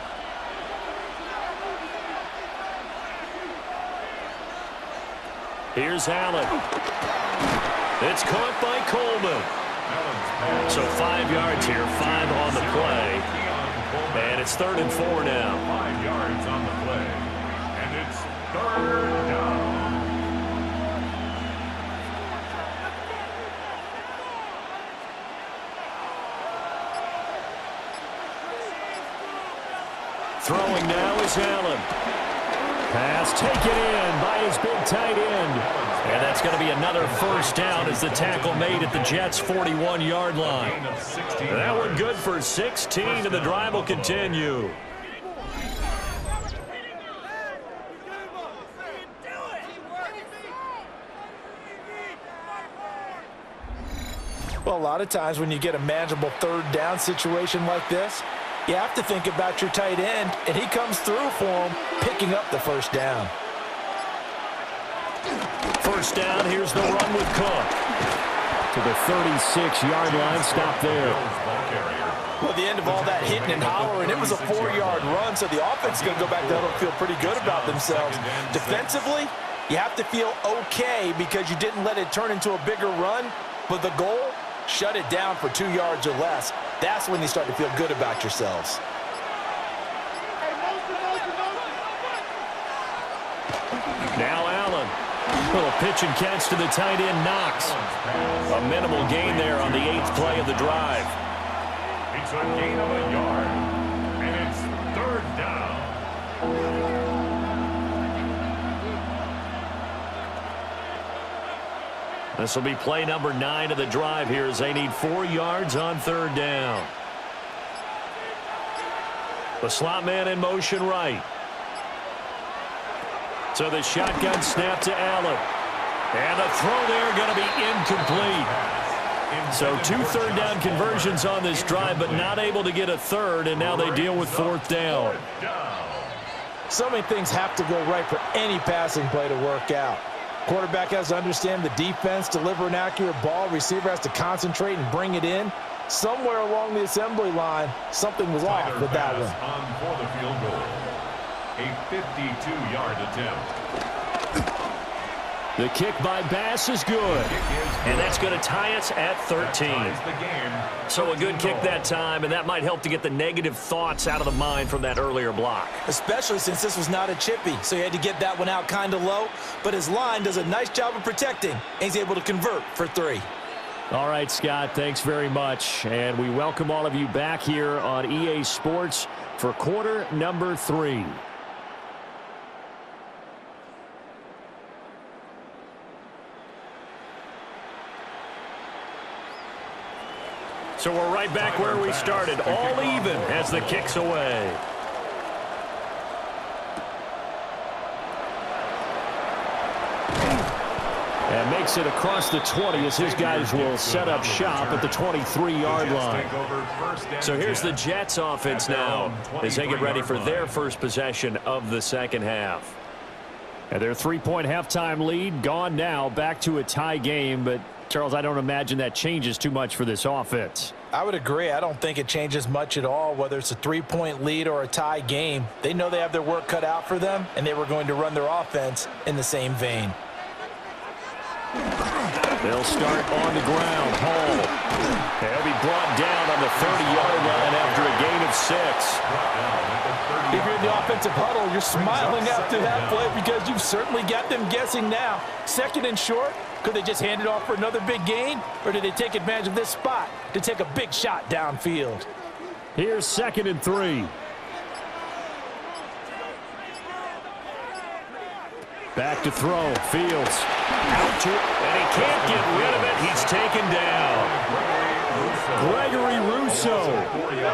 Here's Allen. It's caught by Coleman. So 5 yards here, 5 on the play. And it's 3rd and 4 now. 5 yards on the play. And it's 3rd down. Throwing now is Allen. Pass taken in by his big tight end. And that's going to be another first down as the tackle made at the Jets' 41-yard line. That one good for 16, and the drive will continue. Well, a lot of times when you get a manageable 3rd down situation like this, you have to think about your tight end, and he comes through for him, picking up the first down. First down, here's the run with Cook. To the 36-yard line, stop there. Well, at the end of all that hitting and hollering, it was a 4-yard run, so the offense is going to go back down and feel pretty good about themselves. Defensively, you have to feel okay because you didn't let it turn into a bigger run, but the goal, shut it down for 2 yards or less. That's when you start to feel good about yourselves. Now Allen. Little pitch and catch to the tight end, Knox. A minimal gain there on the 8th play of the drive. It's a gain of a yard. And it's 3rd down. This will be play number 9 of the drive here as they need 4 yards on 3rd down. The slot man in motion right. So the shotgun snap to Allen. And the throw there going to be incomplete. So 2 3rd down conversions on this drive, but not able to get a 3rd, and now they deal with 4th down. So many things have to go right for any passing play to work out. Quarterback has to understand the defense, deliver an accurate ball. Receiver has to concentrate and bring it in. Somewhere along the assembly line, something was off with that one. On for the field goal. A 52-yard attempt. The kick by Bass is good. And that's going to tie us at 13. So a good kick that time, and that might help to get the negative thoughts out of the mind from that earlier block. Especially since this was not a chippy, so he had to get that one out kind of low. But his line does a nice job of protecting, and he's able to convert for 3. All right, Scott, thanks very much. And we welcome all of you back here on EA Sports for quarter number 3. So we're right back where we started, all even as the kick's away. And makes it across the 20 as his guys will set up shop at the 23-yard line. So here's the Jets offense now as they get ready for their first possession of the second half. And their 3-point halftime lead gone now, back to a tie game, but Charles, I don't imagine that changes too much for this offense. I would agree. I don't think it changes much at all, whether it's a 3-point lead or a tie game. They know they have their work cut out for them, and they were going to run their offense in the same vein. They'll start on the ground. Hall. They'll be brought down on the 30-yard line after a gain of 6. If you're in the offensive huddle, you're smiling after that play because you've certainly got them guessing now. 2nd and short. Could they just hand it off for another big gain? Or did they take advantage of this spot to take a big shot downfield? Here's 2nd and 3. Back to throw. Fields. Out to it. And he can't get rid of it. He's taken down. Gregory Rousseau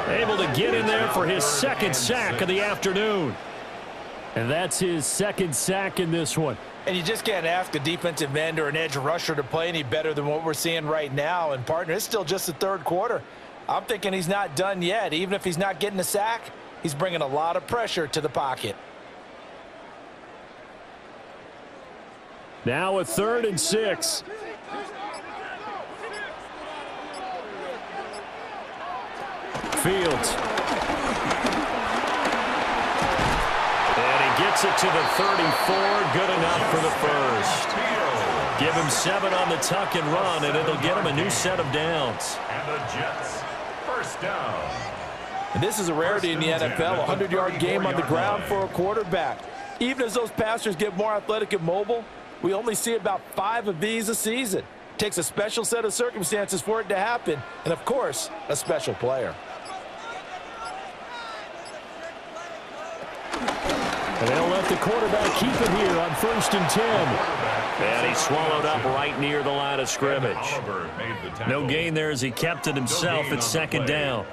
able to get in there for his 2nd sack of the afternoon. And that's his 2nd sack in this one. And you just can't ask a defensive end or an edge rusher to play any better than what we're seeing right now. And, partner, it's still just the 3rd quarter. I'm thinking he's not done yet. Even if he's not getting a sack, he's bringing a lot of pressure to the pocket. Now a 3rd and 6. Fields. Gets it to the 34, good enough for the first. Give him 7 on the tuck and run, and it'll get him a new set of downs. And the Jets, first down. And this is a rarity in the NFL, a 100-yard game on the ground for a quarterback. Even as those passers get more athletic and mobile, we only see about 5 of these a season. It takes a special set of circumstances for it to happen, and, of course, a special player. And they'll let the quarterback keep it here on 1st and 10. And he swallowed up right near the line of scrimmage. No gain there as he kept it himself at 2nd down.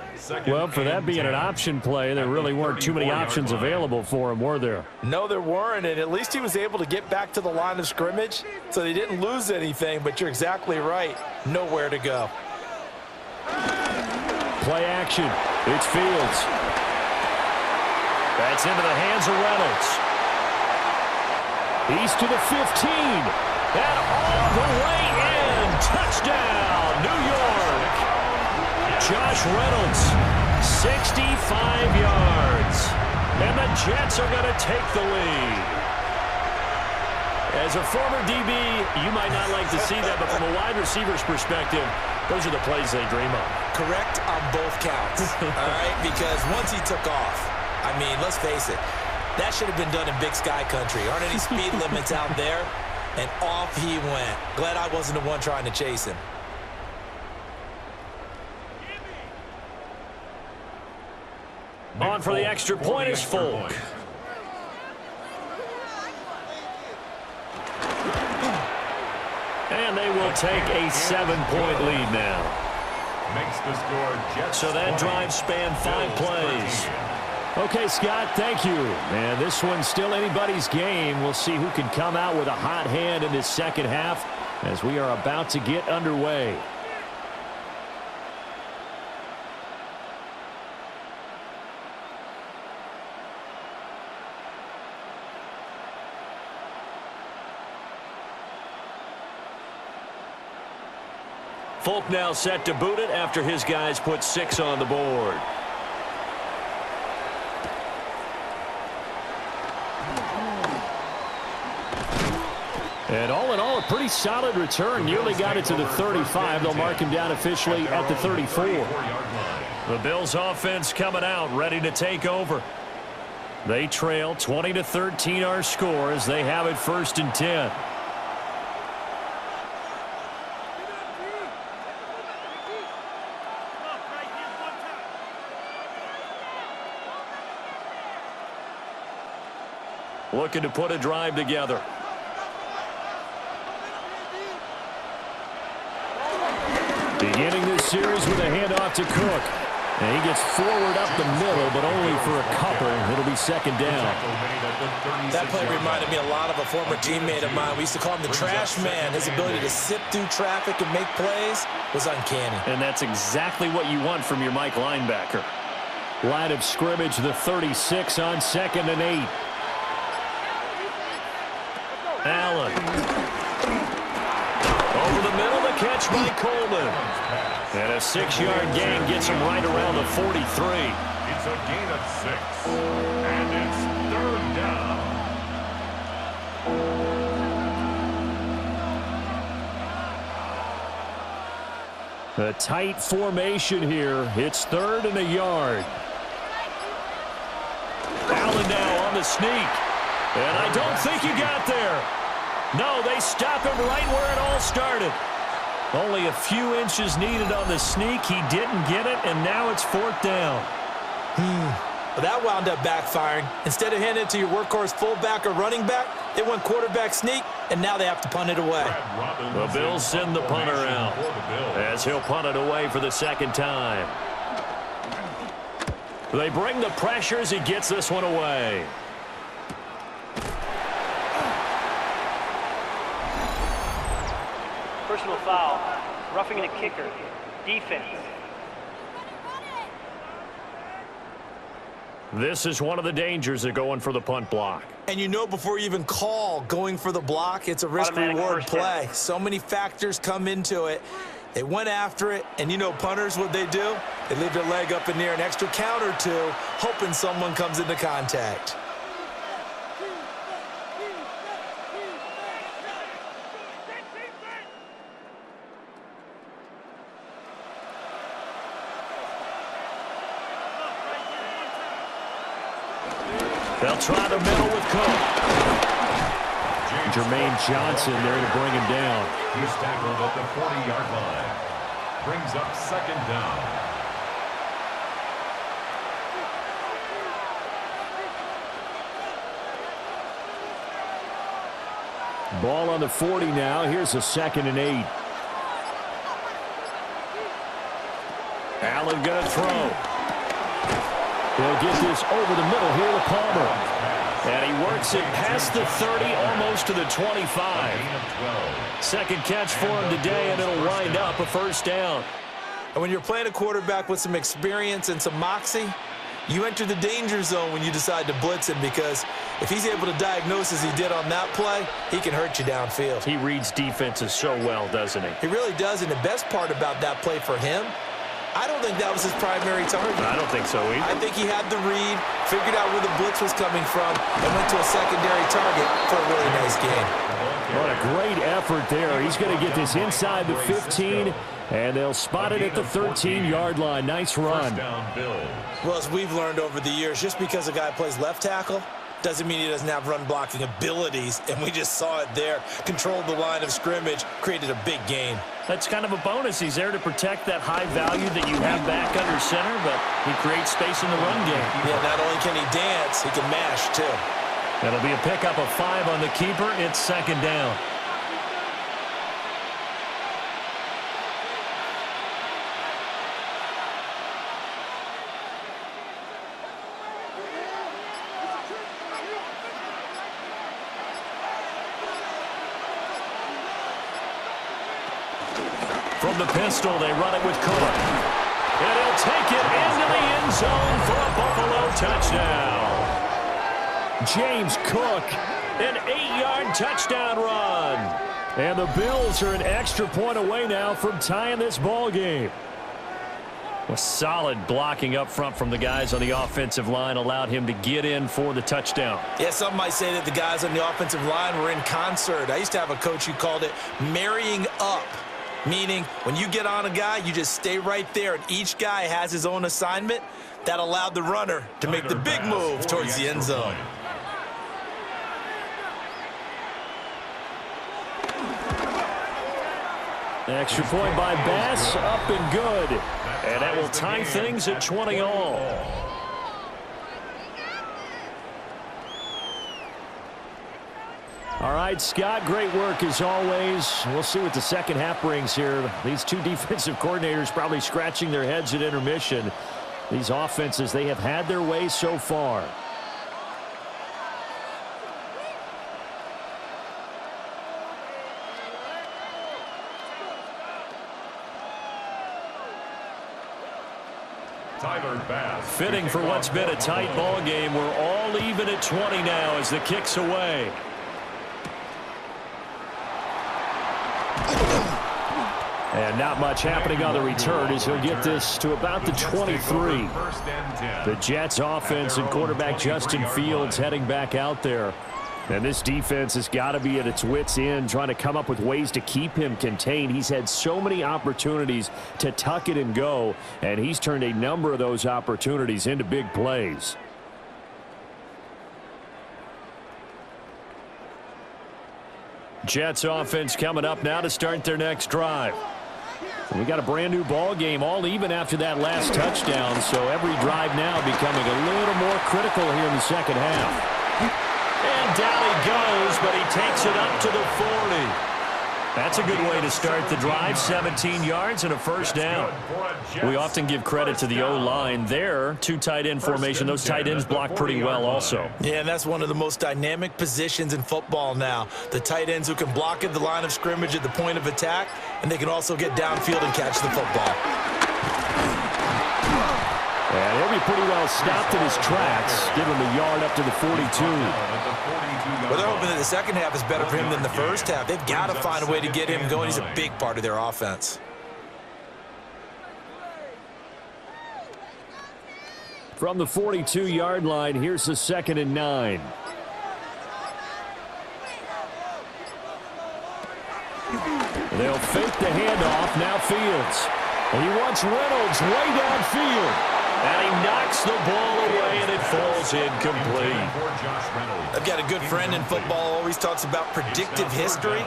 Well, for that being an option play, there really weren't too many options available for him, were there? No, there weren't, and at least he was able to get back to the line of scrimmage, so they didn't lose anything, but you're exactly right. Nowhere to go. Play action. It's Fields. That's into the hands of Reynolds. He's to the 15. And all the way in. Touchdown, New York. Josh Reynolds, 65 yards. And the Jets are going to take the lead. As a former DB, you might not like to see that, but from a wide receiver's perspective, those are the plays they dream of. Correct on both counts, all right? Because once he took off, I mean, let's face it, that should have been done in Big Sky Country. Aren't any speed limits out there? And off he went. Glad I wasn't the one trying to chase him. On for the extra point is Folk. And they will take a 7-point lead now. Makes the score Jets. So that drive spanned 5 plays. Okay, Scott, thank you. And this one's still anybody's game. We'll see who can come out with a hot hand in this second half as we are about to get underway. Folk now set to boot it after his guys put 6 on the board. And all in all, a pretty solid return. Nearly got it to the 35. They'll mark him down officially at the 34. The Bills offense coming out, ready to take over. They trail 20-13 our score as they have it 1st and 10. Looking to put a drive together. Beginning this series with a handoff to Cook. And he gets forward up the middle, but only for a couple. It'll be 2nd down. That play reminded me a lot of a former teammate of mine. We used to call him the trash man. His ability to sift through traffic and make plays was uncanny. And that's exactly what you want from your Mike linebacker. Line of scrimmage, the 36 on 2nd and 8. Allen. Over the middle, the catch by Coleman. And a 6-yard gain gets him right around the 43. It's a gain of 6. And it's 3rd down. A tight formation here. It's 3rd and a yard. Allen now on the sneak. And I don't think he got there. No, they stop him right where it all started. Only a few inches needed on the sneak. He didn't get it, and now it's 4th down. Well, that wound up backfiring. Instead of handing it to your workhorse fullback or running back, they went quarterback sneak, and now they have to punt it away. The Bills send the punter out as he'll punt it away for the 2nd time. They bring the pressures. He gets this one away. Personal foul, roughing the kicker, defense. This is one of the dangers of going for the punt block. And you know before you even call going for the block, it's a risk-reward play. So many factors come into it. They went after it, and you know punters, what they do? They leave their leg up in the air an extra count or two, hoping someone comes into contact. They'll try the middle with Cook. Jermaine Johnson there to bring him down. He's tackled at the 40-yard line. Brings up 2nd down. Ball on the 40 now. Here's a 2nd and 8. Allen gonna throw. He'll get this over the middle here to Palmer. And he works it past the 30, almost to the 25. 2nd catch for him today, and it'll wind up a 1st down. And when you're playing a quarterback with some experience and some moxie, you enter the danger zone when you decide to blitz him, because if he's able to diagnose as he did on that play, he can hurt you downfield. He reads defenses so well, doesn't he? He really does, and the best part about that play for him, I don't think that was his primary target. I don't think so either. I think he had the read, figured out where the blitz was coming from, and went to a secondary target for a really nice game. What a great effort there. He's going to get this inside the 15, and they'll spot it at the 13-yard line. Nice run. Well, as we've learned over the years, just because a guy plays left tackle doesn't mean he doesn't have run-blocking abilities, and we just saw it there. Controlled the line of scrimmage, created a big gain. That's kind of a bonus. He's there to protect that high value that you have back under center, but he creates space in the run game. Yeah, not only can he dance, he can mash, too. That'll be a pickup of 5 on the keeper. It's 2nd down. From the pistol, they run it with Cook. And he'll take it into the end zone for a Buffalo touchdown. James Cook, an 8-yard touchdown run. And the Bills are an extra point away now from tying this ball game. Well, solid blocking up front from the guys on the offensive line allowed him to get in for the touchdown. Yeah, some might say that the guys on the offensive line were in concert. I used to have a coach who called it marrying up, meaning when you get on a guy, you just stay right there, and each guy has his own assignment. That allowed the runner to make the big move towards the end zone. Extra point by Bass, up and good. And that will tie things at 20 all. All right, Scott, great work as always. We'll see what the second half brings here. These two defensive coordinators probably scratching their heads at intermission. These offenses, they have had their way so far. Fitting for what's been a tight ball game. We're all even at 20 now as the kick's away. And not much happening on the return as he'll get this to about the 23. The Jets offense and quarterback Justin Fields heading back out there. And this defense has got to be at its wits' end, trying to come up with ways to keep him contained. He's had so many opportunities to tuck it and go, and he's turned a number of those opportunities into big plays. Jets offense coming up now to start their next drive. We got a brand new ball game, all even after that last touchdown, so every drive now becoming a little more critical here in the second half. And down he goes, but he takes it up to the 40. That's a good way to start the drive, 17 yards and a first down. We often give credit to the O-line there. Two tight end formation. Those tight ends block pretty well also. Yeah, and that's one of the most dynamic positions in football now. The tight ends who can block at the line of scrimmage at the point of attack, and they can also get downfield and catch the football. And he'll be pretty well stopped in his tracks. Give him a yard up to the 42. Well, they're hoping that the second half is better for him than the first half. They've got to find a way to get him going. He's a big part of their offense. From the 42-yard line, here's the 2nd and 9. They'll fake the handoff. Now Fields. And he wants Reynolds way downfield. And he knocks the ball away, and it falls incomplete. I've got a good friend in football, always talks about predictive history.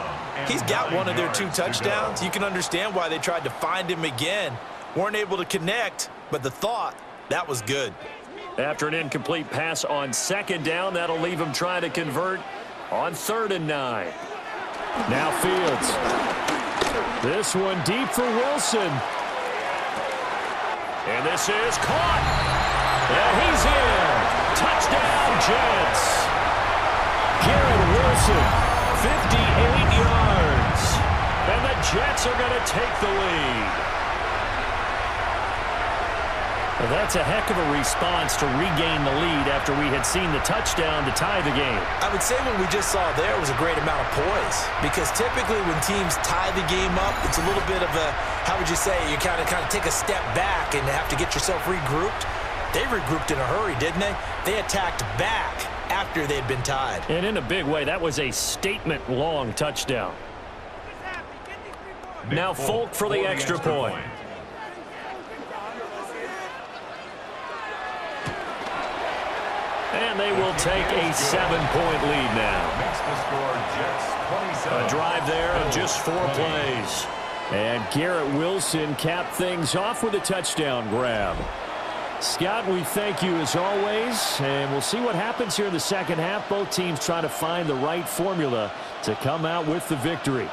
He's got one of their 2 touchdowns. You can understand why they tried to find him again. Weren't able to connect, but the thought, that was good. After an incomplete pass on 2nd down, that'll leave him trying to convert on 3rd and 9. Now Fields. This one deep for Wilson. And this is caught. And he's in. Touchdown, Jets. Garrett Wilson, 58 yards. And the Jets are going to take the lead. Well, that's a heck of a response to regain the lead after we had seen the touchdown to tie the game. I would say what we just saw there was a great amount of poise, because typically when teams tie the game up, it's a little bit of a, how would you say, you kind of take a step back and have to get yourself regrouped. They regrouped in a hurry, didn't they? They attacked back after they'd been tied. And in a big way, that was a statement-long touchdown. Now Folk for the extra point. And they will take a 7-point lead now. A drive there of just 4 plays. And Garrett Wilson capped things off with a touchdown grab. Scott, we thank you as always, and we'll see what happens here in the second half. Both teams trying to find the right formula to come out with the victory.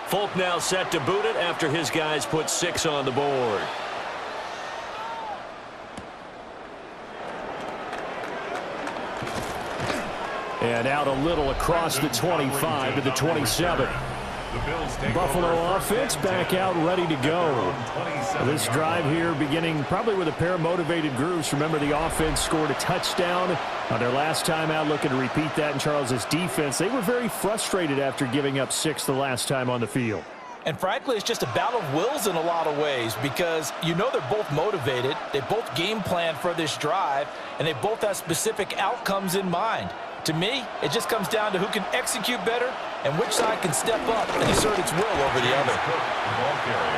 Folk now set to boot it after his guys put 6 on the board. And out a little across the 25 to the 27. Buffalo offense back out ready to go. This drive here beginning probably with a pair of motivated groups. Remember, the offense scored a touchdown on their last time out, looking to repeat that in Charles's defense. They were very frustrated after giving up 6 the last time on the field. And frankly, it's just a battle of wills in a lot of ways because you know they're both motivated. They both game plan for this drive, and they both have specific outcomes in mind. To me, it just comes down to who can execute better and which side can step up and assert its will over the other.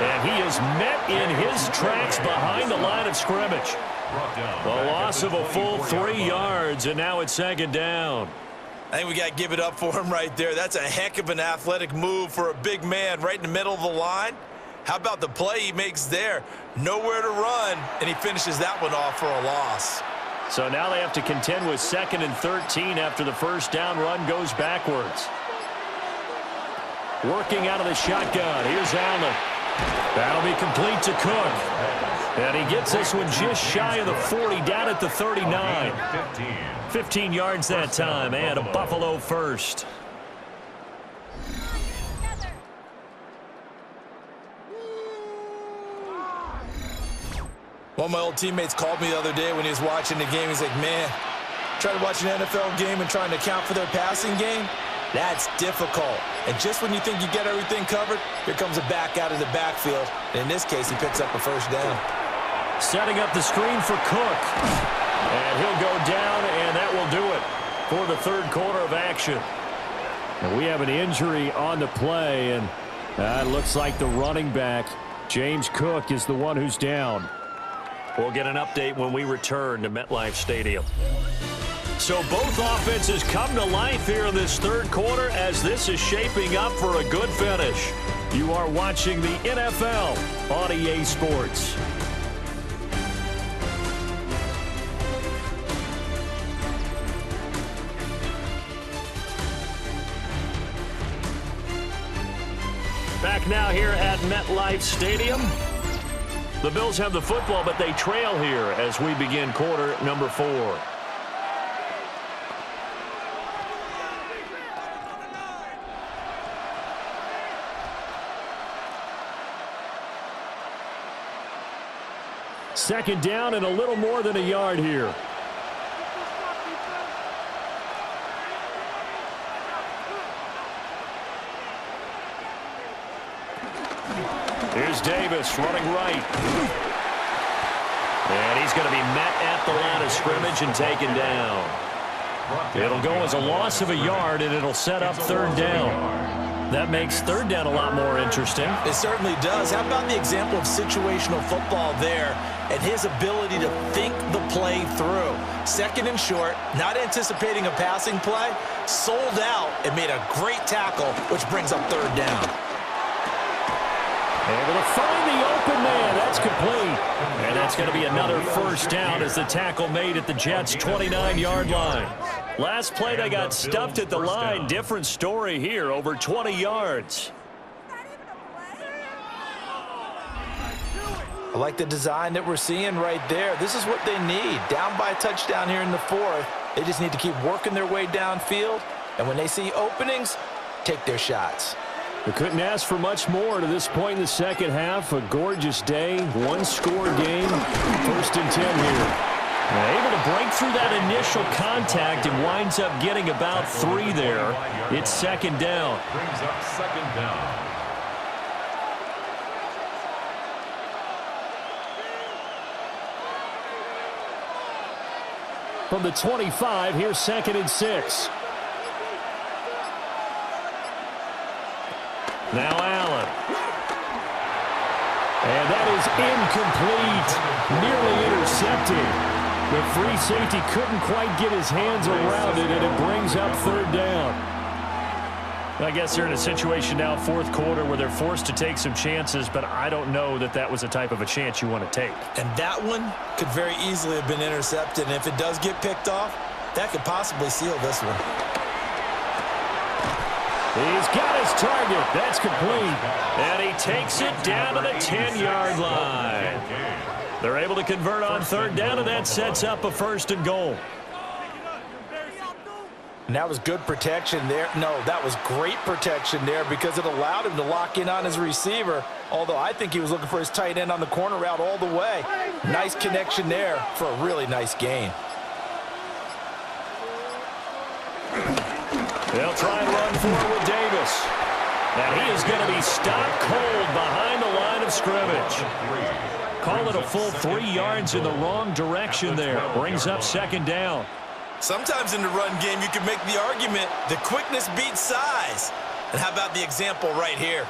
And he is met in his tracks behind the line of scrimmage. The loss of a full 3 yards, and now it's 2nd down. I think we got to give it up for him right there. That's a heck of an athletic move for a big man right in the middle of the line. How about the play he makes there? Nowhere to run, and he finishes that one off for a loss. So now they have to contend with 2nd and 13 after the first down run goes backwards. Working out of the shotgun. Here's Allen. That'll be complete to Cook. And he gets this one just shy of the 40, down at the 39. 15 yards that time, and a Buffalo first. One of my old teammates called me the other day when he was watching the game. He's like, man, trying to watch an NFL game and trying to account for their passing game, that's difficult. And just when you think you get everything covered, here comes a back out of the backfield. And in this case, he picks up a first down. Setting up the screen for Cook. And he'll go down, and that will do it for the 3rd quarter of action. And we have an injury on the play, and it looks like the running back, James Cook, is the one who's down. We'll get an update when we return to MetLife Stadium. So both offenses come to life here in this 3rd quarter as this is shaping up for a good finish. You are watching the NFL on EA Sports. Back now here at MetLife Stadium. The Bills have the football, but they trail here as we begin quarter number 4. Second down and a little more than a yard here. Here's Davis running right. And he's going to be met at the line of scrimmage and taken down. It'll go as a loss of a yard, and it'll set up 3rd down. That makes 3rd down a lot more interesting. It certainly does. How about the example of situational football there and his ability to think the play through? 2nd and short, not anticipating a passing play, sold out and made a great tackle, which brings up 3rd down. Able to find the open man. That's complete. And that's going to be another first down as the tackle made at the Jets' 29-yard line. Last play, they got stuffed at the line. Different story here, over 20 yards. I like the design that we're seeing right there. This is what they need. Down by a touchdown here in the 4th. They just need to keep working their way downfield. And when they see openings, take their shots. They couldn't ask for much more to this point in the second half. A gorgeous day, one-score game, 1st and 10 here. Able to break through that initial contact and winds up getting about 3 there. It's 2nd down. Brings up 2nd down. From the 25, here's 2nd and 6. Now Allen. And that is incomplete. Nearly intercepted. The free safety couldn't quite get his hands around it, and it brings up 3rd down. I guess they're in a situation now, 4th quarter, where they're forced to take some chances, but I don't know that that was the type of a chance you want to take. And that one could very easily have been intercepted, and if it does get picked off, that could possibly seal this one. He's got his target. That's complete. And he takes it down to the 10-yard line. They're able to convert on 3rd down, and that sets up a 1st and goal. And that was good protection there. No, that was great protection there because it allowed him to lock in on his receiver, although I think he was looking for his tight end on the corner route all the way. Nice connection there for a really nice gain. They'll try and run forward with Davis. And he is going to be stopped cold behind the line of scrimmage. Call it a full 3 yards in the wrong direction there. Brings up second down. Sometimes in the run game, you can make the argument that quickness beats size. And how about the example right here?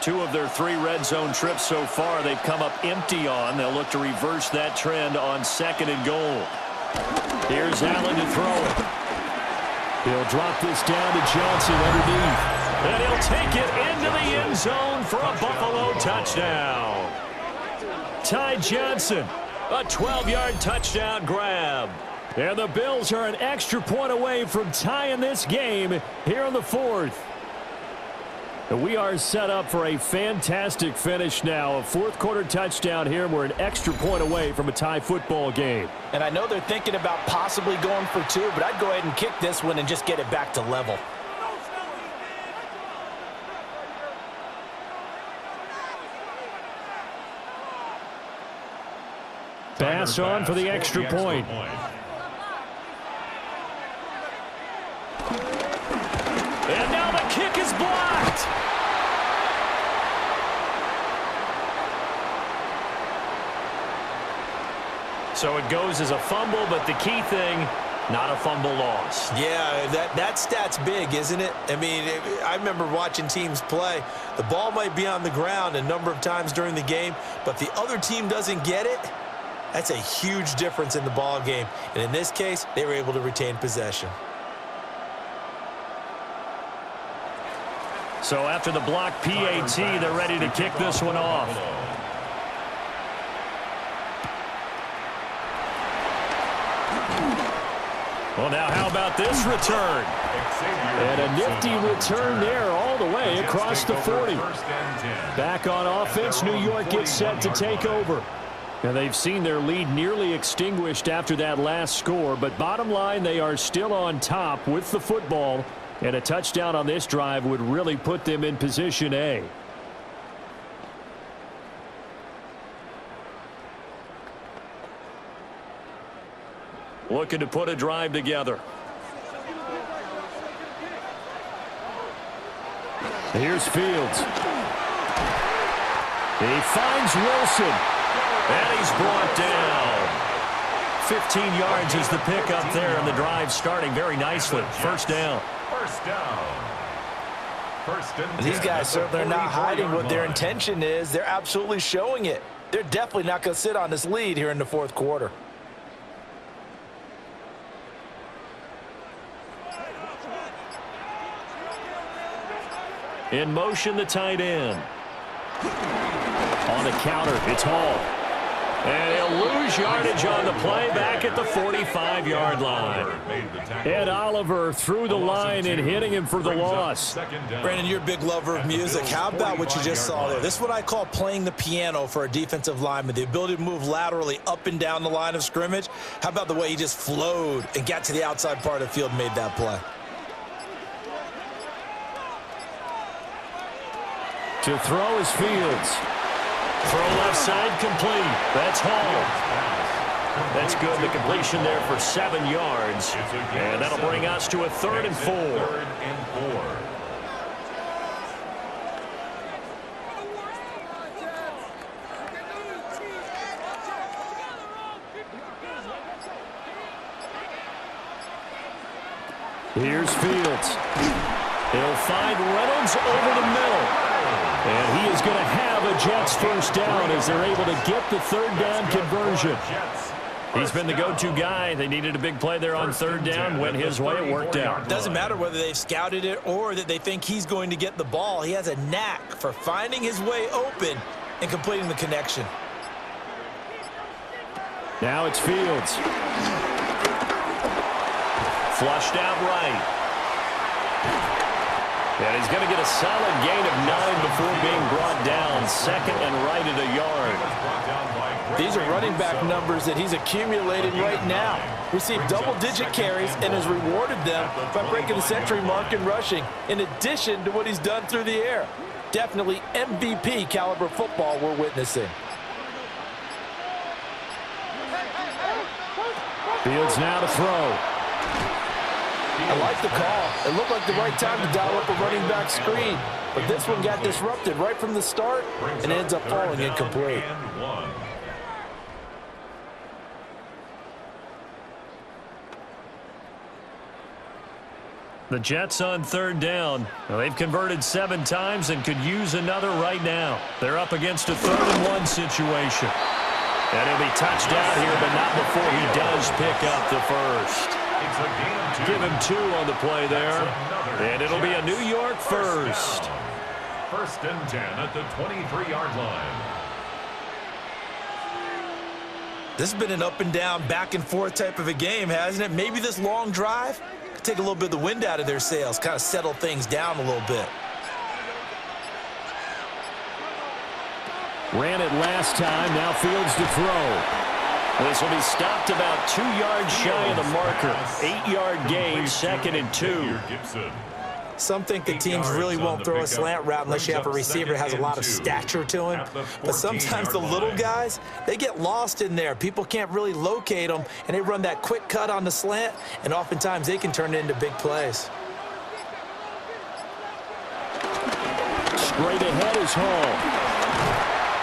2 of their 3 red zone trips so far, they've come up empty on. They'll look to reverse that trend on 2nd and goal. Here's Allen to throw it. He'll drop this down to Johnson underneath. And he'll take it into the end zone for a Buffalo touchdown. Ty Johnson, a 12-yard touchdown grab. And the Bills are an extra point away from tying this game here in the 4th. And we are set up for a fantastic finish now. A 4th quarter touchdown here. We're an extra point away from a tie football game. And I know they're thinking about possibly going for 2, but I'd go ahead and kick this one and just get it back to level. Pass on for the extra point. And now the kick is blocked. So it goes as a fumble, but the key thing, not a fumble loss. Yeah, that stat's big, isn't it? I mean, I remember watching teams play. The ball might be on the ground a number of times during the game, but the other team doesn't get it. That's a huge difference in the ball game. And in this case, they were able to retain possession. So after the block PAT, they're ready to kick this one off. Well, now how about this return? And a nifty return there all the way across the 40. Back on offense, New York gets set to take over. And they've seen their lead nearly extinguished after that last score, but bottom line, they are still on top with the football, and a touchdown on this drive would really put them in position A. Looking to put a drive together. Here's Fields. He finds Wilson. And he's brought down. 15 yards is the pickup there, and the drive starting very nicely. First down. And these guys certainly are not hiding what their intention is. They're absolutely showing it. They're definitely not going to sit on this lead here in the 4th quarter. In motion, the tight end. On the counter, it's Hall. And he'll lose yardage on the play back at the 45-yard line. Ed Oliver through the line and hitting him for the loss. Brandon, you're a big lover of music. How about what you just saw there? This is what I call playing the piano for a defensive lineman. The ability to move laterally up and down the line of scrimmage. How about the way he just flowed and got to the outside part of the field and made that play? To throw is Fields. Throw left side complete. That's Hall. That's good. The completion there for 7 yards. And that'll bring us to a 3rd and 4. Here's Fields. He'll find Reynolds over the middle. And he is going to have a Jets first down as they're able to get the 3rd down conversion. He's been the go-to guy. They needed a big play there on 3rd down. Went his way. It worked out. Doesn't matter whether they've scouted it or that they think he's going to get the ball. He has a knack for finding his way open and completing the connection. Now it's Fields. Flushed out right. And he's going to get a solid gain of 9 before being brought down. Second and right at a yard. These are running back numbers that he's accumulating right now. Received double-digit carries and has rewarded them by breaking the century mark in rushing, in addition to what he's done through the air. Definitely MVP caliber football we're witnessing. Fields now to throw. I like the call. It looked like the right time to dial up a running back screen. But this one got disrupted right from the start and ends up falling incomplete. The Jets on third down. Well, they've converted 7 times and could use another right now. They're up against a 3rd and 1 situation. And he'll be touched out here, but not before he does pick up the first. Give him 2 on the play there. And it'll be a New York first. First and 10 at the 23-yard line. This has been an up and down, back and forth type of a game, hasn't it? Maybe this long drive could take a little bit of the wind out of their sails, kind of settle things down a little bit. Ran it last time, now Fields to throw. This will be stopped about 2 yards shy of the marker. 8-yard gain, 2nd and 2. Some think the teams really won't throw a slant route unless you have a receiver that has a lot of stature to him. But sometimes the little guys, they get lost in there. People can't really locate them, and they run that quick cut on the slant, and oftentimes they can turn it into big plays. Straight ahead is Hall.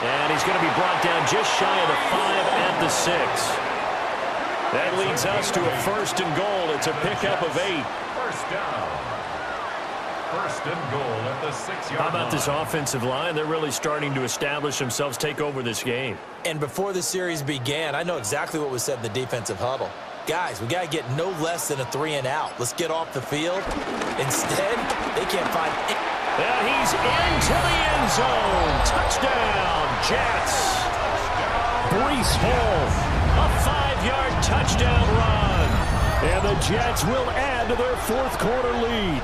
And he's going to be brought down just shy of the 5 at the 6. That leads us to a 1st and goal. It's a pickup of 8. First down. First and goal at the 6-yard line. How about this offensive line? They're really starting to establish themselves, take over this game. And before the series began, I know exactly what was said in the defensive huddle. Guys, we got to get no less than a 3 and out. Let's get off the field. Instead, they can't find it. And he's into the end zone. Touchdown, Jets. Breece Hall, a 5-yard touchdown run. And the Jets will add to their 4th quarter lead.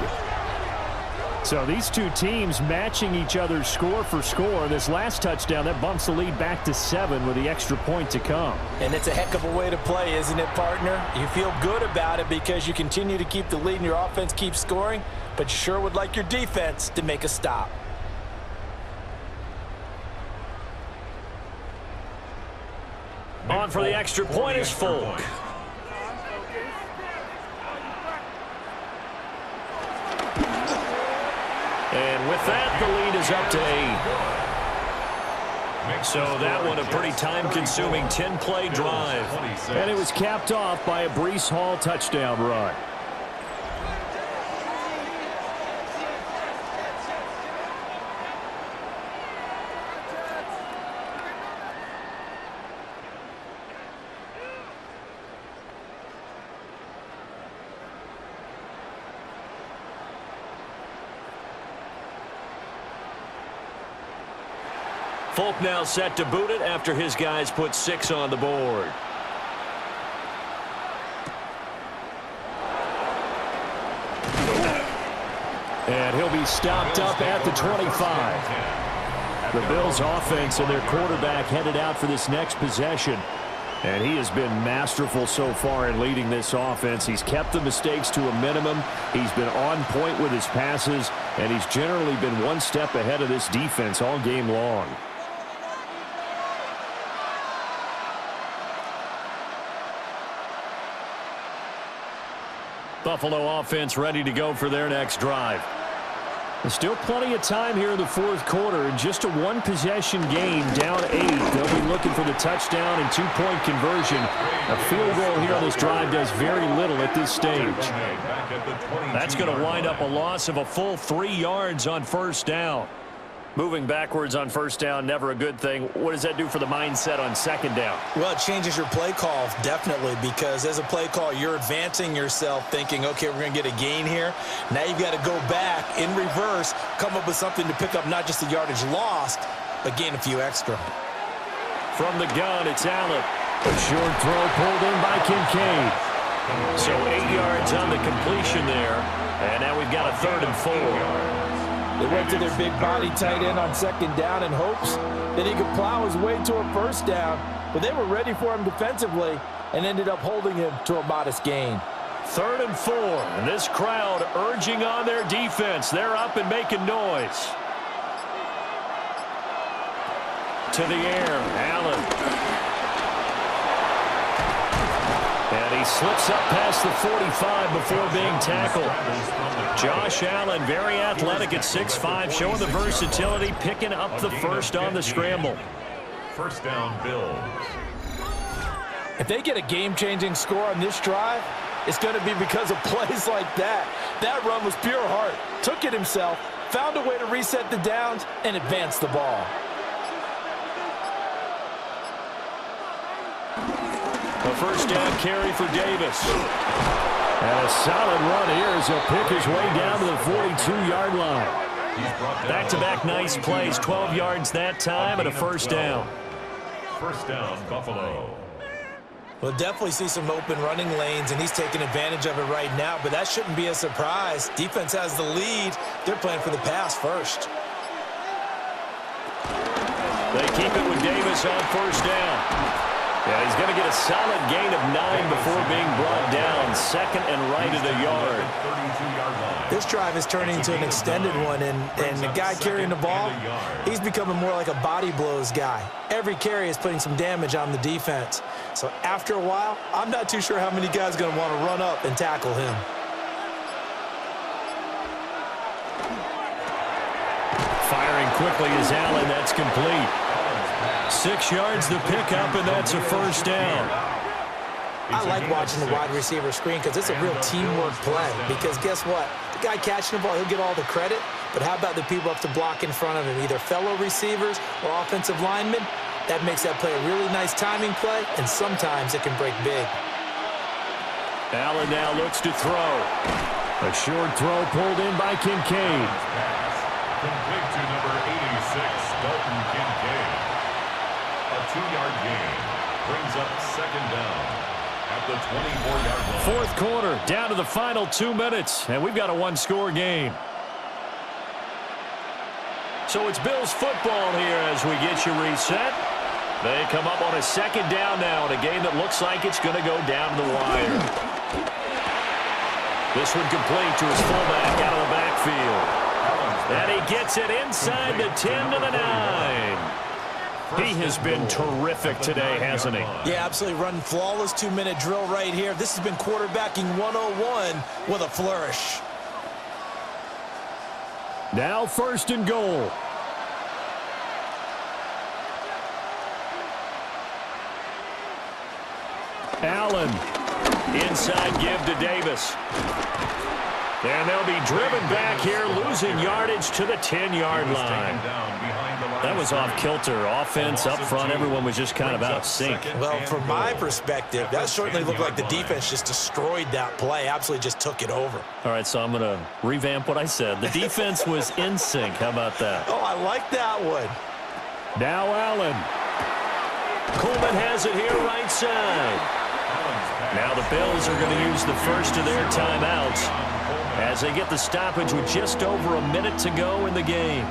So these two teams matching each other's score for score. This last touchdown, that bumps the lead back to 7 with the extra point to come. And it's a heck of a way to play, isn't it, partner? You feel good about it because you continue to keep the lead and your offense keeps scoring, but you sure would like your defense to make a stop. On for the extra point is Folk. And with that, the lead is up to 8. So that one a pretty time-consuming 10-play drive. And it was capped off by a Breece Hall touchdown run. Folk now set to boot it after his guys put 6 on the board. And he'll be stopped up at the 25. The Bills offense and their quarterback headed out for this next possession. And he has been masterful so far in leading this offense. He's kept the mistakes to a minimum. He's been on point with his passes. And he's generally been one step ahead of this defense all game long. Buffalo offense ready to go for their next drive. There's still plenty of time here in the 4th quarter, and just a 1-possession game, down 8. They'll be looking for the touchdown and 2-point conversion. A field goal here on this drive does very little at this stage. That's going to wind up a loss of a full 3 yards on 1st down. Moving backwards on 1st down, never a good thing. What does that do for the mindset on 2nd down? Well, it changes your play call, definitely, because as a play call, you're advancing yourself thinking, okay, we're going to get a gain here. Now you've got to go back in reverse, come up with something to pick up not just the yardage lost, but gain a few extra. From the gun, it's Allen. A short throw pulled in by Kincaid. So 8 yards on the completion there. And now we've got a 3rd and 4. They went to their big body tight end on 2nd down in hopes that he could plow his way to a 1st down, but they were ready for him defensively and ended up holding him to a modest gain. 3rd and 4, and this crowd urging on their defense. They're up and making noise. To the air, Allen. And he slips up past the 45 before being tackled. Josh Allen, very athletic at 6'5", showing the versatility, picking up the first on the scramble. 1st down, Bills. If they get a game-changing score on this drive, it's going to be because of plays like that. That run was pure heart. Took it himself, found a way to reset the downs, and advance the ball. A 1st down carry for Davis. And a solid run here as he'll pick his way down to the 42-yard line. Back-to-back nice plays, 12 yards that time, and a 1st down. 1st down, Buffalo. We'll definitely see some open running lanes, and he's taking advantage of it right now, but that shouldn't be a surprise. Defense has the lead. They're playing for the pass first. They keep it with Davis on 1st down. Yeah, he's going to get a solid gain of 9 before being brought down. 2nd and right at a yard. This drive is turning into an extended one, and the guy carrying the ball, he's becoming more like a body blows guy. Every carry is putting some damage on the defense. So after a while, I'm not too sure how many guys are going to want to run up and tackle him. Firing quickly is Allen. That's complete. 6 yards the pickup, and that's a 1st down. I like watching the wide receiver screen because it's a real teamwork play. Because guess what? The guy catching the ball, he'll get all the credit. But how about the people up to block in front of him, either fellow receivers or offensive linemen? That makes that play a really nice timing play, and sometimes it can break big. Allen now looks to throw. A short throw pulled in by Kincaid. Complete to number 86, Dalton Kincaid. A 2-yard gain brings up 2nd down at the 24-yard line. 4th quarter, down to the final 2 minutes, and we've got a 1-score game. So it's Bills football here as we get you reset. They come up on a 2nd down now in a game that looks like it's going to go down the wire. This one complete to his fullback out of the backfield. And he gets it inside the 10 to the 9. He has been terrific today, hasn't he? Yeah, absolutely running flawless 2-minute drill right here. This has been quarterbacking 101 with a flourish. Now 1st and goal. Allen. Inside give to Davis. And they'll be driven back here, losing yardage to the 10-yard line. That was off kilter. Offense up front, everyone was just kind of out of sync. Well, from my perspective, that certainly looked like the defense just destroyed that play, absolutely just took it over. All right, so I'm going to revamp what I said. The defense was in sync. How about that? Oh, I like that one. Now Allen. Coleman has it here right side. Now the Bills are going to use the first of their timeouts as they get the stoppage with just over a minute to go in the game.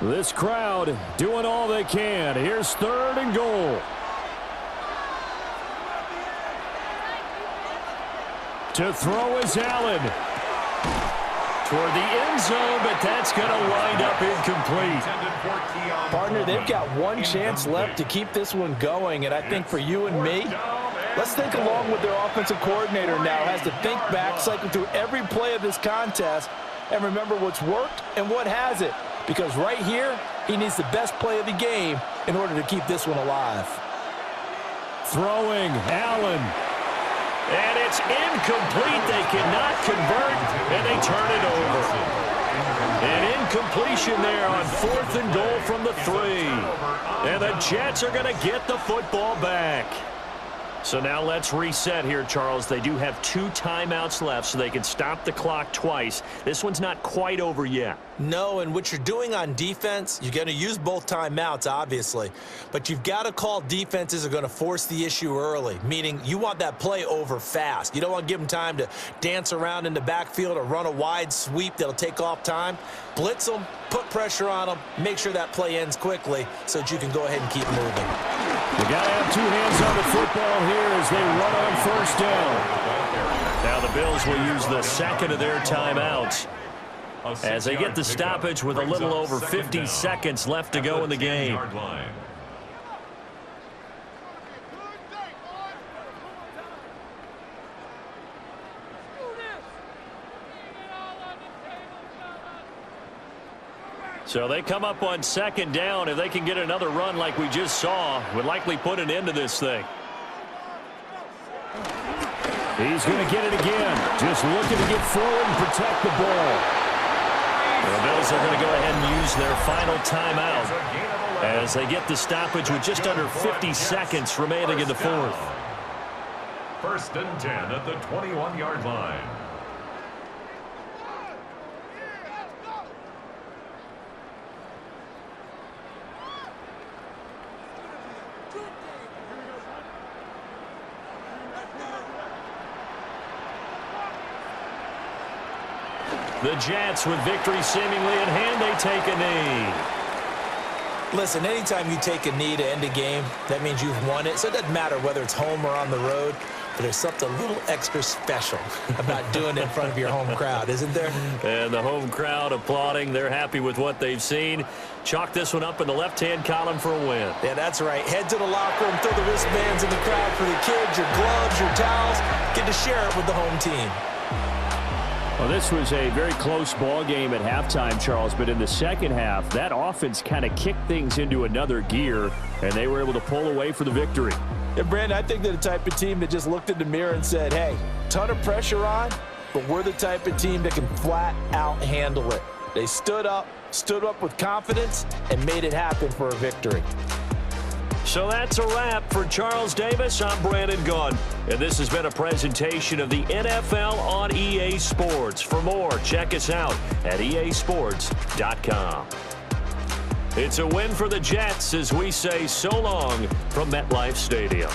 This crowd doing all they can. Here's 3rd and goal. To throw is Allen. Toward the end zone, but that's going to wind up incomplete. Partner, they've got one chance left to keep this one going, and I think for you and me, let's think along with their offensive coordinator now. Has to think back, cycle through every play of this contest, and remember what's worked and what hasn't. Because right here, he needs the best play of the game in order to keep this one alive. Throwing, Allen. And it's incomplete. They cannot convert, and they turn it over. An incompletion there on 4th and goal from the 3. And the Jets are going to get the football back. So now let's reset here, Charles. They do have 2 timeouts left, so they can stop the clock twice. This one's not quite over yet. No, and what you're doing on defense, you're going to use both timeouts, obviously. But you've got to call defenses are going to force the issue early, meaning you want that play over fast. You don't want to give them time to dance around in the backfield or run a wide sweep that'll take off time. Blitz them, put pressure on them, make sure that play ends quickly so that you can go ahead and keep moving. You got to have 2 hands on the football here as they run on first down. Now the Bills will use the second of their timeouts as they get the stoppage with a little over 50 seconds left to go in the game. So they come up on second down. If they can get another run like we just saw, would likely put an end to this thing. He's going to get it again. Just looking to get forward and protect the ball. The Bills are going to go ahead and use their final timeout as they get the stoppage with just under 50 seconds remaining in the fourth. 1st and 10 at the 21-yard line. The Jets, with victory seemingly in hand, they take a knee. Listen, anytime you take a knee to end a game, that means you've won it. So it doesn't matter whether it's home or on the road, but there's something a little extra special about doing it in front of your home crowd, isn't there? And the home crowd applauding. They're happy with what they've seen. Chalk this one up in the left-hand column for a win. Yeah, that's right. Head to the locker room, throw the wristbands in the crowd for the kids, your gloves, your towels. Get to share it with the home team. Well, this was a very close ball game at halftime, Charles, but in the second half, that offense kind of kicked things into another gear, and they were able to pull away for the victory. And, Brandon, I think they're the type of team that just looked in the mirror and said, hey, ton of pressure on, but we're the type of team that can flat out handle it. They stood up with confidence, and made it happen for a victory. So that's a wrap for Charles Davis. I'm Brandon Gunn, and this has been a presentation of the NFL on EA Sports. For more, check us out at easports.com. It's a win for the Jets as we say so long from MetLife Stadium.